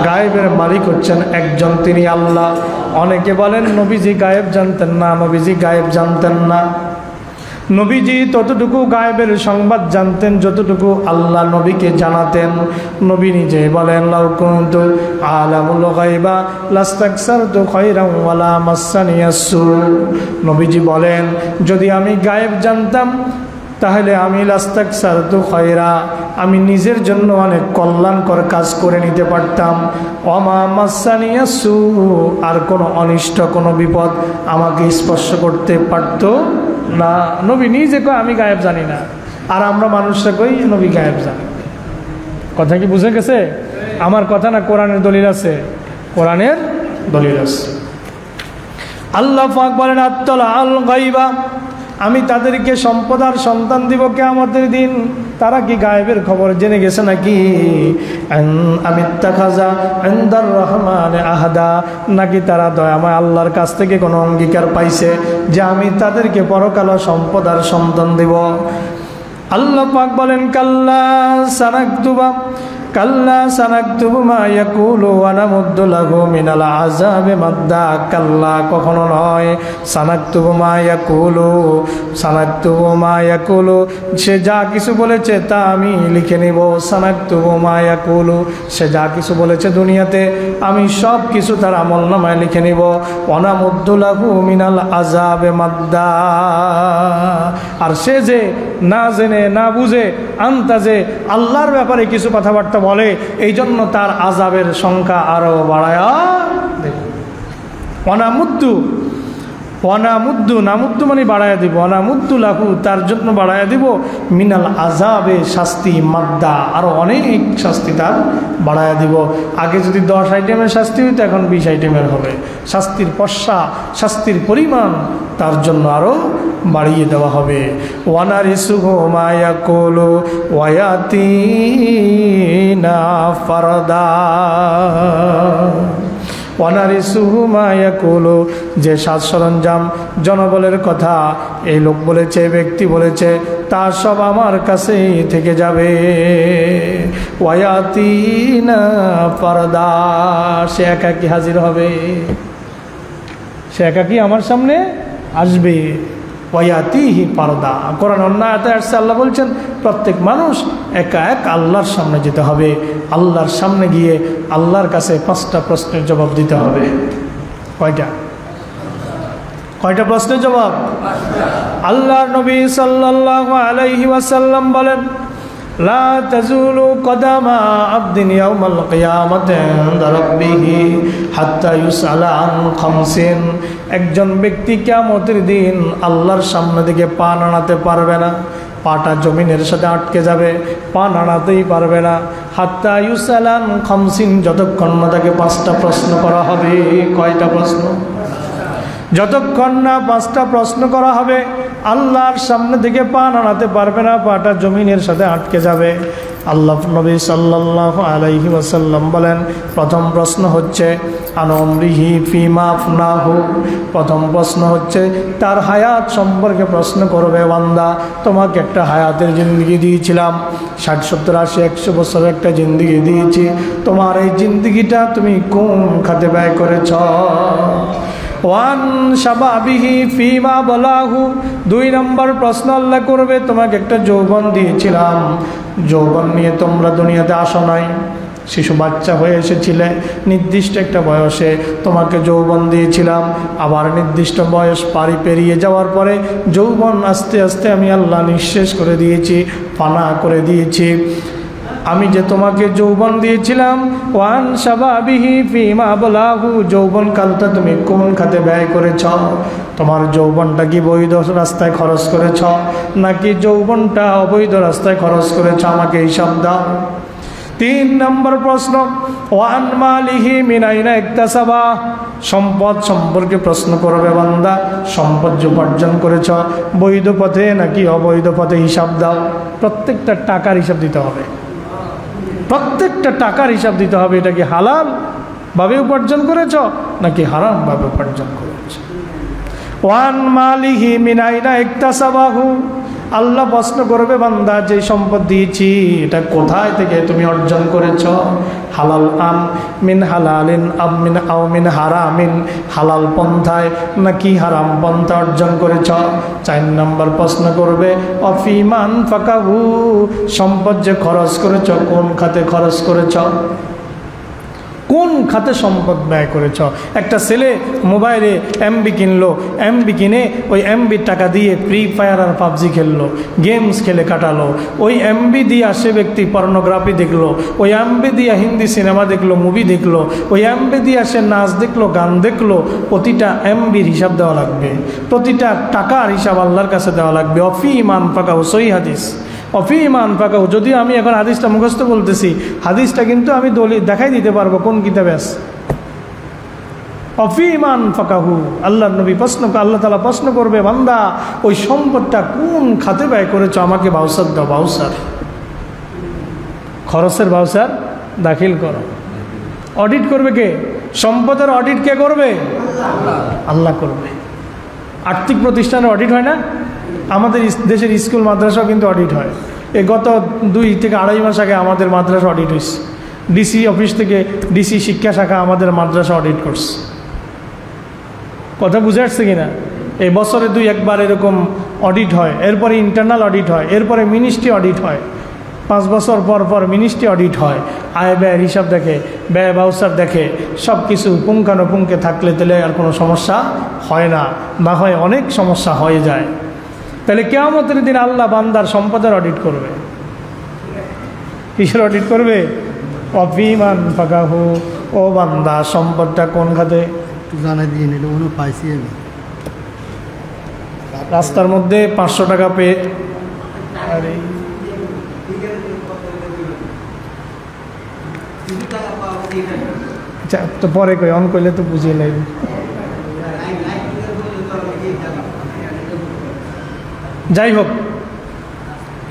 গায়েবের মালিক হচ্ছেন একজন, তিনি আল্লাহ। অনেকে বলেন নবীজি গায়েব জানতেন না, নবীজি গায়েব জানতেন না। নবীজি ততটুকু গায়েবের সংবাদ জানতেন যতটুকু আল্লাহ নবীকে জানাতেন। নবী নিজে বলেন লাউ কুনতু আলামুল গায়বা লাস্তাকসারতু খায়রান ওয়ালা মাসসানিয়াস সু, নবীজি বলেন যদি আমি গায়েব জানতাম তাহলে আমি লাস্তাকসারতু খায়রা, আমি নিজের জন্য অনেক কল্যাণকর কাজ করে নিতে পারতাম। ওমা মাসসানিয়াস সু, আর কোনো অনিষ্ট কোনো বিপদ আমাকে স্পর্শ করতে পারত না। নবী নিজে কয় আমি গায়েব জানি না, আর আমরা মানুষরা কই নবী গায়েব জানে। কথা কি বুঝে গেছে? আমার কথা না, কোরআনের দলিল আছে, কোরআনের দলিল আছে। আল্লাহ পাক বলেন আত্তালা আল গায়বা আমি তাদেরকে সম্পদ আর সন্তান দিব কিয়ামতের দিন। তারা কি গায়েবের খবর জেনে গেছে নাকি? আমিত্তাখাযা ইনদার রহমানে আহাদা, নাকি তারা দয়াময় আল্লাহর কাছ থেকে কোনো অঙ্গীকার পাইছে যে আমি তাদেরকে পরকাল সম্পদ আর সন্তান দেব? আল্লাহ পাক বলেন কাল্লা সানাকতুবু মা ইয়াকুলু ওয়া নামুদ্দু লাহু মিনাল আযাবি মাদ্দা। কাল্লা, কখনো নয়। সানাকতুবু মা ইয়াকুলু, সে যা কিছু বলেছে তা আমি লিখে নিব। সানাকতুবু মা ইয়াকুলু, সে যা কিছু বলেছে দুনিয়াতে আমি সব কিছু তার আমলনামায় লিখে নিব। ওয়া নামুদ্দু লাহু মিনাল আযাবি মাদ্দা। আর সে যে না জেনে না বুঝে আন্তাজে আল্লাহর ব্যাপারে কিছু কথাবার্তা বলে, এই জন্য তার আযাবের সংখ্যা আরো বাড়ায়া দেব। নামুদ্দু মানে বাড়ায়া দিব। অনামুদ্দু লাহু, তার জন্য বাড়ায়া দিব। মিনাল আযাবে, শাস্তি, মাদ্দা, আরো অনেক শাস্তি তার বাড়ায়া দিব। আগে যদি 10 আইটেমের শাস্তি হইতো, এখন 20 আইটেমের হবে। শাস্তির পশ্চা, শাস্তির পরিমাণ তার জন্য আরো বাড়িয়ে দেওয়া হবে। ওয়ানারিসুহু মা ইয়াকুলু ওয়া ইয়াতিনা ফারদা। ওয়ানারিসুহু মা ইয়াকুলু, যে সাজ সরঞ্জাম জনবলের কথা এই লোক বলেছে, ব্যক্তি বলেছে, তা সব আমার কাছেই থেকে যাবে। ওয়া ইয়াতিনা ফারদা, সে একাকী হাজির হবে, সে একাকী আমার সামনে আসবে। ওয়ায়াতিহি পারদা, কোরআন অন্য আয়াতে আসছে, আল্লাহ বলছেন প্রত্যেক মানুষ একা এক আল্লাহর সামনে যেতে হবে। আল্লাহর সামনে গিয়ে আল্লাহর কাছে 5টা প্রশ্নের জবাব দিতে হবে। কয়টা প্রশ্নের জবাব? আল্লাহর নবী সাল্লাল্লাহু আলাইহি ওয়াসাল্লাম বলেন, লা তাজুলু কদামা আবদিন ইয়াউমাল কিয়ামাতি ইনদা রাব্বিহি হাত্তা ইউসআলা আন খামসিন। একজন ব্যক্তি কিয়ামতের দিন আল্লাহর সামনে দিকে পা নাড়াতে পারবে না, পাটা জমিনের সাথে আটকে যাবে, পা নাড়াতেই পারবে না। হাত্তা ইউসআলা আন খামসিন, যতক্ষণ না তাকে 5টা প্রশ্ন করা হবে। কয়টা প্রশ্ন? যতক্ষণ না 5টা প্রশ্ন করা হবে, আল্লাহর সামনে থেকে পা নাড়াতে পারবে না, পাটা জমিনের সাথে আটকে যাবে। আল্লাহ নবী সাল্লাল্লাহু আলাইহি ওয়াসাল্লাম বলেন, প্রথম প্রশ্ন হচ্ছে আন উমরিহি ফিমা আফনাহু। প্রথম প্রশ্ন হচ্ছে তার হায়াত সম্পর্কে প্রশ্ন করবে। বান্দা, তোমাকে একটা হায়াতের জিন্দগি দিয়েছিলাম, 60, 70, 80, 100 বছর একটা জিন্দগি দিয়েছি, তোমার এই জিন্দগিটা তুমি কোন খাতে ব্যয় করেছ? ওয়ান শাবাবিহি ফিমা বলাহু। 2 নম্বর প্রশ্ন আল্লাহ করবে, তোমাকে একটা যৌবন দিয়েছিলাম, যৌবন নিয়ে তোমরা দুনিয়াতে আসো নাই, শিশু বাচ্চা হয়ে এসেছিলে, নির্দিষ্ট একটা বয়সে তোমাকে যৌবন দিয়েছিলাম, আবার নির্দিষ্ট বয়স পেরিয়ে যাওয়ার পরে যৌবন আস্তে আস্তে আমি আল্লাহ নিঃশেষ করে দিয়েছি, ফানা করে দিয়েছি। আমি যে তোমাকে যৌবন দিয়েছিলাম, ওয়ান শাবাবিহি ফিমা বলাহু, যৌবন কালটা তুমি কোন খাতে ব্যয় করেছ? তোমার যৌবনটা কি বৈধ রাস্তায় খরচ করেছ, নাকি যৌবনটা অবৈধ রাস্তায় খরচ করেছ? আমাকে হিসাব দাও। 3 নম্বর প্রশ্ন, ওয়ান মালিহি মিন আইনা ইকতাসাবা। সম্পদ সম্পর্কে প্রশ্ন করবে। বান্দা, সম্পদ যে উপার্জন করেছ বৈধ পথে নাকি অবৈধ পথে, হিসাব দাও। প্রত্যেকটা টাকার হিসাব দিতে হবে, প্রত্যেকটা টাকার হিসাব দিতে হবে। এটা কি হালাল ভাবে উপার্জন করেছ নাকি হারাম ভাবে উপার্জন করেছ? ওয়ান মালিহি মিন আইনা ইকতাসাবাহু। আল্লাহ প্রশ্ন করবে, বান্দা যে সম্পদ দিয়েছি এটা কোথায় থেকে তুমি অর্জন করেছ? হালাল আম মিন হালালিন আম মিন আও মিন হারামিন, হালাল পন্থায় নাকি হারাম পন্থা অর্জন করেছ? 4 নম্বর প্রশ্ন করবে, অফিমান ফাকাহু। সম্পদ যে খরচ করেছ কোন খাতে খরচ করেছ, কোন খাতে সম্পদ ব্যয় করেছ? একটা ছেলে মোবাইলে এমবি কিনলো, এমবি কিনে ওই এমবির টাকা দিয়ে ফ্রি ফায়ার আর পাবজি খেললো, গেমস খেলে কাটালো। ওই এমবি দিয়ে সে ব্যক্তি পর্নোগ্রাফি দেখলো, ওই এমবি দিয়ে হিন্দি সিনেমা দেখলো, মুভি দেখলো, ওই এমবি দিয়ে সে নাচ দেখলো, গান দেখলো। প্রতিটা এমবির হিসাব দেওয়া লাগবে, প্রতিটা টাকার হিসাব আল্লাহর কাছে দেওয়া লাগবে। অফি ইমান ফাঁকাও, সহি হাদিস, অফি ইমান ফাঁকাও। যদিও আমি এখন হাদিসটা মুখস্থ বলতেছি, হাদিসটা কিন্তু আমি দলিল দেখাই দিতে পারবো কোন কিতাবে আছে। অফিমান ফাকাহু, আল্লাহ নবী আল্লাহ তাআলা প্রশ্ন করবে, বান্দা ওই সম্পদটা কোন খাতে ব্যয় করেছো, আমাকে বাউসার দাও, বাউসার খরচের বাউসার দাখিল করো। অডিট করবে কে? সম্পদের অডিট কে করবে? আল্লাহ করবে। আর্থিক প্রতিষ্ঠানের অডিট হয় না? আমাদের দেশের স্কুল মাদ্রাসাও কিন্তু অডিট হয়। এই গত 2 থেকে 2.5 মাস আগে আমাদের মাদ্রাসা অডিট হয়েছে। ডিসি অফিস থেকে ডিসি শিক্ষা শাখা আমাদের মাদ্রাসা অডিট করছে। কথা বুঝে আসছে কিনা? এই বছরে 2-1 বার এরকম অডিট হয়, এরপরে ইন্টারনাল অডিট হয়, এরপরে মিনিস্ট্রি অডিট হয়, 5 বছর পর পর মিনিস্ট্রি অডিট হয়, আয় ব্যয়ের হিসাব দেখে, ব্যয় বাউসার দেখে, সব কিছু পুঙ্খানুপুঙ্খে থাকলে তাহলে আর কোনো সমস্যা হয় না, না হয় অনেক সমস্যা হয়ে যায়। তাহলে কিয়ামতের দিন আল্লাহ বান্দার সম্পদের অডিট করবে। কিসের অডিট করবে? অফিমান ফাকাহু, ও বান্দা সম্পদটা কোন খাতে? জানাই দিয়ে নিল, মনে পাইছি আমি রাস্তার মধ্যে 500 টাকা পেয়ে, আরে আচ্ছা তো পরে কই, অন করলে তো বুঝিয়ে নেই। যাই হোক,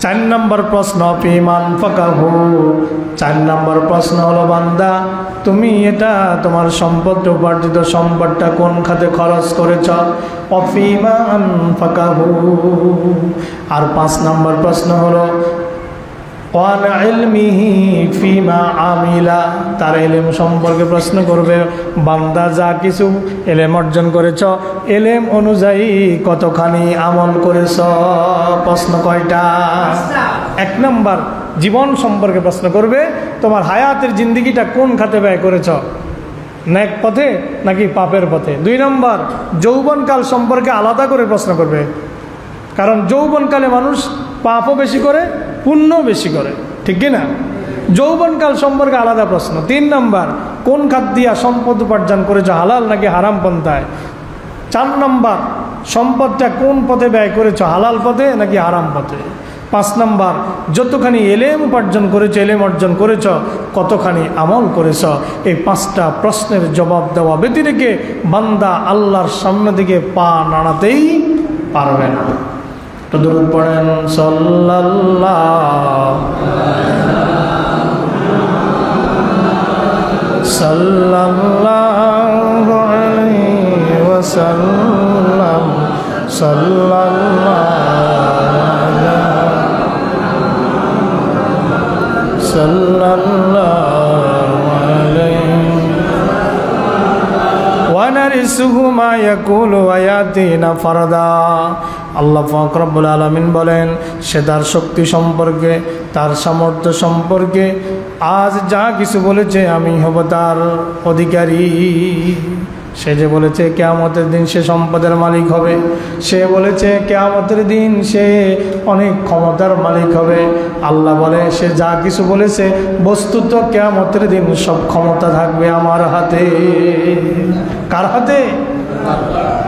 4 নম্বর প্রশ্ন, ফিমান ফাকাহু, 4 নম্বর প্রশ্ন হলো, বান্দা তুমি এটা তোমার সম্পদ, উপার্জিত সম্পদটা কোন খাতে খরচ করেছ? অফিমান ফাকাহু। আর 5 নম্বর প্রশ্ন হলো, ওয়ান ইলমিহি ফিমা আমিলা, তার ইলম সম্পর্কে প্রশ্ন করবে, বান্দা যা কিছু ইলম অর্জন করেছ, ইলম অনুযায়ী কতখানি আমল করেছ? প্রশ্ন কয়টা? 1 নম্বর জীবন সম্পর্কে প্রশ্ন করবে, তোমার হায়াতের জিন্দেগিটা কোন খাতে ব্যয় করেছ, নেক পথে নাকি পাপের পথে? 2 নম্বর যৌবনকাল সম্পর্কে আলাদা করে প্রশ্ন করবে, কারণ যৌবনকালে মানুষ পাপও বেশি করে, পুণ্যও বেশি করে, ঠিক কি না? যৌবনকাল সম্পর্কে আলাদা প্রশ্ন। 3 নম্বর কোন খাত দিয়া সম্পদ উপার্জন করেছ, হালাল নাকি হারাম পন্থায়? 4 নম্বর সম্পদটা কোন পথে ব্যয় করেছ, হালাল পথে নাকি হারাম পথে? 5 নম্বর যতখানি এলেম উপার্জন করেছ, এলেম অর্জন করেছ, কতখানি আমল করেছ? এই 5টা প্রশ্নের জবাব দেওয়া ব্যতি রেখে বান্দা আল্লাহর সামনে দিকে পা নাড়াতেই পারবে না। তো দরুদ পড়েন সাল্লাল্লাহু আলাইহি ওয়াসাল্লাম, সাল্লাল্লাহু আলাইহি ওয়া নারসুহু মা ইয়াকুলু ওয়া ইয়াতিনা ফারদা। আল্লাহ পাক রব্বুল আলামিন বলেন, সে তার শক্তি সম্পর্কে, তার সামর্থ্য সম্পর্কে আজ যা কিছু বলেছে আমি হব তার অধিকারী। সে যে বলেছে কিয়ামতের দিন সে সম্পদের মালিক হবে, সে বলেছে কিয়ামতের দিন সে অনেক ক্ষমতার মালিক হবে। আল্লাহ বলে, সে যা কিছু বলেছে বস্তুত কিয়ামতের দিন সব ক্ষমতা থাকবে আমার হাতে। কার হাতে?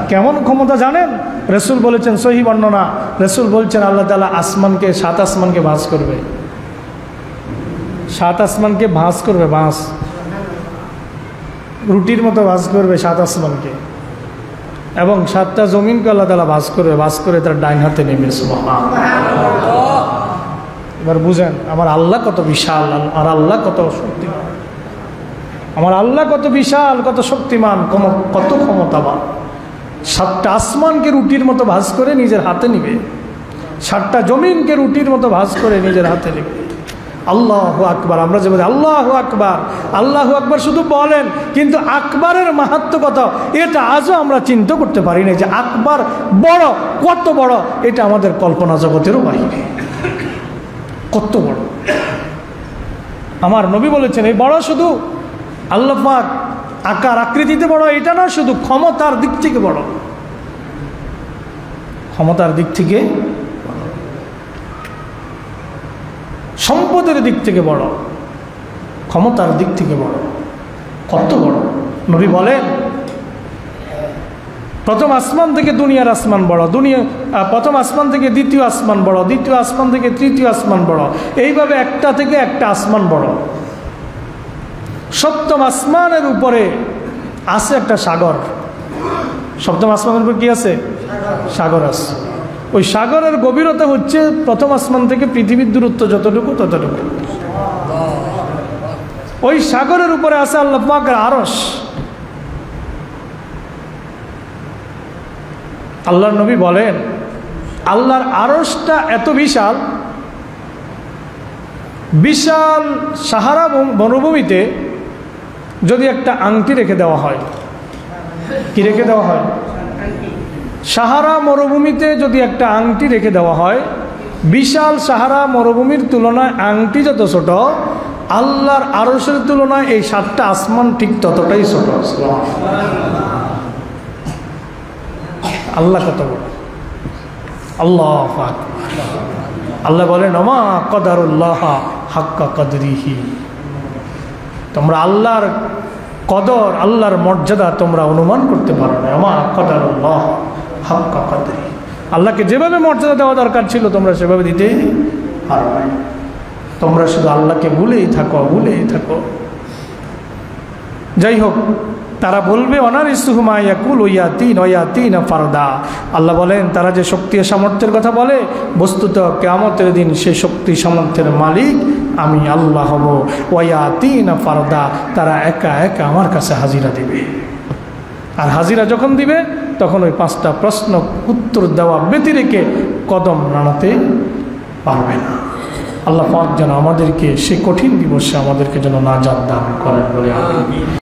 কেমন ক্ষমতা জানেন? রাসূল বলেছেন, সহিহ বর্ণনা, রাসূল বলছেন আল্লাহ তাআলা আসমানকে, 7 আসমানকে ভাঁজ করবে, 7 আসমানকে ভাঁজ করবে, ভাঁজ রুটির মতো ভাঁজ করবে 7 আসমানকে, এবং 7টা জমিনকে আল্লাহ তাআলা ভাঁজ করবে, ভাঁজ করে তার ডাইন হাতে নেবে। সুবহানাল্লাহ। এবার বুঝেন আমার আল্লাহ কত বিশাল, আর আল্লাহ কত শক্তিমান, আমার আল্লাহ কত বিশাল, কত শক্তিমান, কত ক্ষমতাবান। 7টা আসমানকে রুটির মতো ভাঁজ করে নিজের হাতে নিবে, 7টা জমিনকে রুটির মতো ভাঁজ করে নিজের হাতে নিবে। আল্লাহু আকবার। আমরা যে বলি আল্লাহু আকবার, আল্লাহু আকবার শুধু বলেন, কিন্তু আকবরের মাহাত্ম্য কত এটা আজও আমরা চিন্তা করতে পারি না, যে আকবর বড়, কত বড়, এটা আমাদের কল্পনা জগতেরও বাইরে, কত বড়। আমার নবী বলেছেন, এই বড় শুধু আল্লাহ পাক আকার আকৃতিতে বড় এটা না, শুধু ক্ষমতার দিক থেকে বড়, ক্ষমতার দিক থেকে, সম্পদের দিক থেকে বড়, ক্ষমতার দিক থেকে বড়, কত বড়। নবী বলেন, প্রথম আসমান থেকে দুনিয়ার আসমান বড়, প্রথম আসমান থেকে দ্বিতীয় আসমান বড়, দ্বিতীয় আসমান থেকে তৃতীয় আসমান বড়, এইভাবে একটা থেকে একটা আসমান বড়। সপ্তম আসমানের উপরে আছে একটা সাগর, সপ্তম আসমানের উপর কি আছে? সাগর আছে। ওই সাগরের গভীরতা হচ্ছে প্রথম আসমান থেকে পৃথিবীর দূরত্ব যতটুকু ততটুকু। ওই সাগরের উপরে আছে আল্লাহ পাকের আরশ। আল্লাহর নবী বলেন আল্লাহর আরশটা এত বিশাল, বিশাল সাহারা বনভূমিতে যদি একটা আংটি রেখে দেওয়া হয়, কি রেখে দেওয়া হয়? সাহারা মরুভূমিতে যদি একটা আংটি রেখে দেওয়া হয়, বিশাল সাহারা মরুভূমির তুলনায় আংটি যত ছোট, আল্লাহর আরশের তুলনায় এই 7টা আসমান ঠিক ততটাই ছোট। আল্লাহ কত বড়! আল্লাহু আকবার। আল্লাহ বলেন ওমা কদরুল্লাহ হাক্কা কদরিহি, তোমরা আল্লাহর কদর, আল্লাহর মর্যাদা তোমরা অনুমান করতে পারো না। ওমা কদরুল্লাহ হাক্কা কদরিহি, আল্লাহকে যেভাবে মর্যাদা দেওয়া দরকার ছিল তোমরা সেভাবে দিতেই পারো না। তোমরা শুধু আল্লাহকে ভুলেই থাকো, ভুলেই থাকো। যাই হোক, তারা বলবে অনারিসুহুমা ইয়াকুল ইয়াতিন ফারদা। আল্লাহ বলেন তারা যে শক্তি সামর্থ্যের কথা বলে, বস্তুত কিয়ামতের দিন সে শক্তি সামর্থ্যের মালিক আমি আল্লাহ হব। ওয়ায়াতিন ফারদা, তারা একা একা আমার কাছে হাজিরা দিবে। আর হাজিরা যখন দিবে তখন ওই 5টা প্রশ্ন উত্তর দেওয়া ব্যতিরেকে কদম নাড়াতে পারবে না। আল্লাহ পাক যেন আমাদেরকে সে কঠিন দিবসে আমাদেরকে যেন নাজাত দান করেন বলে আমিন।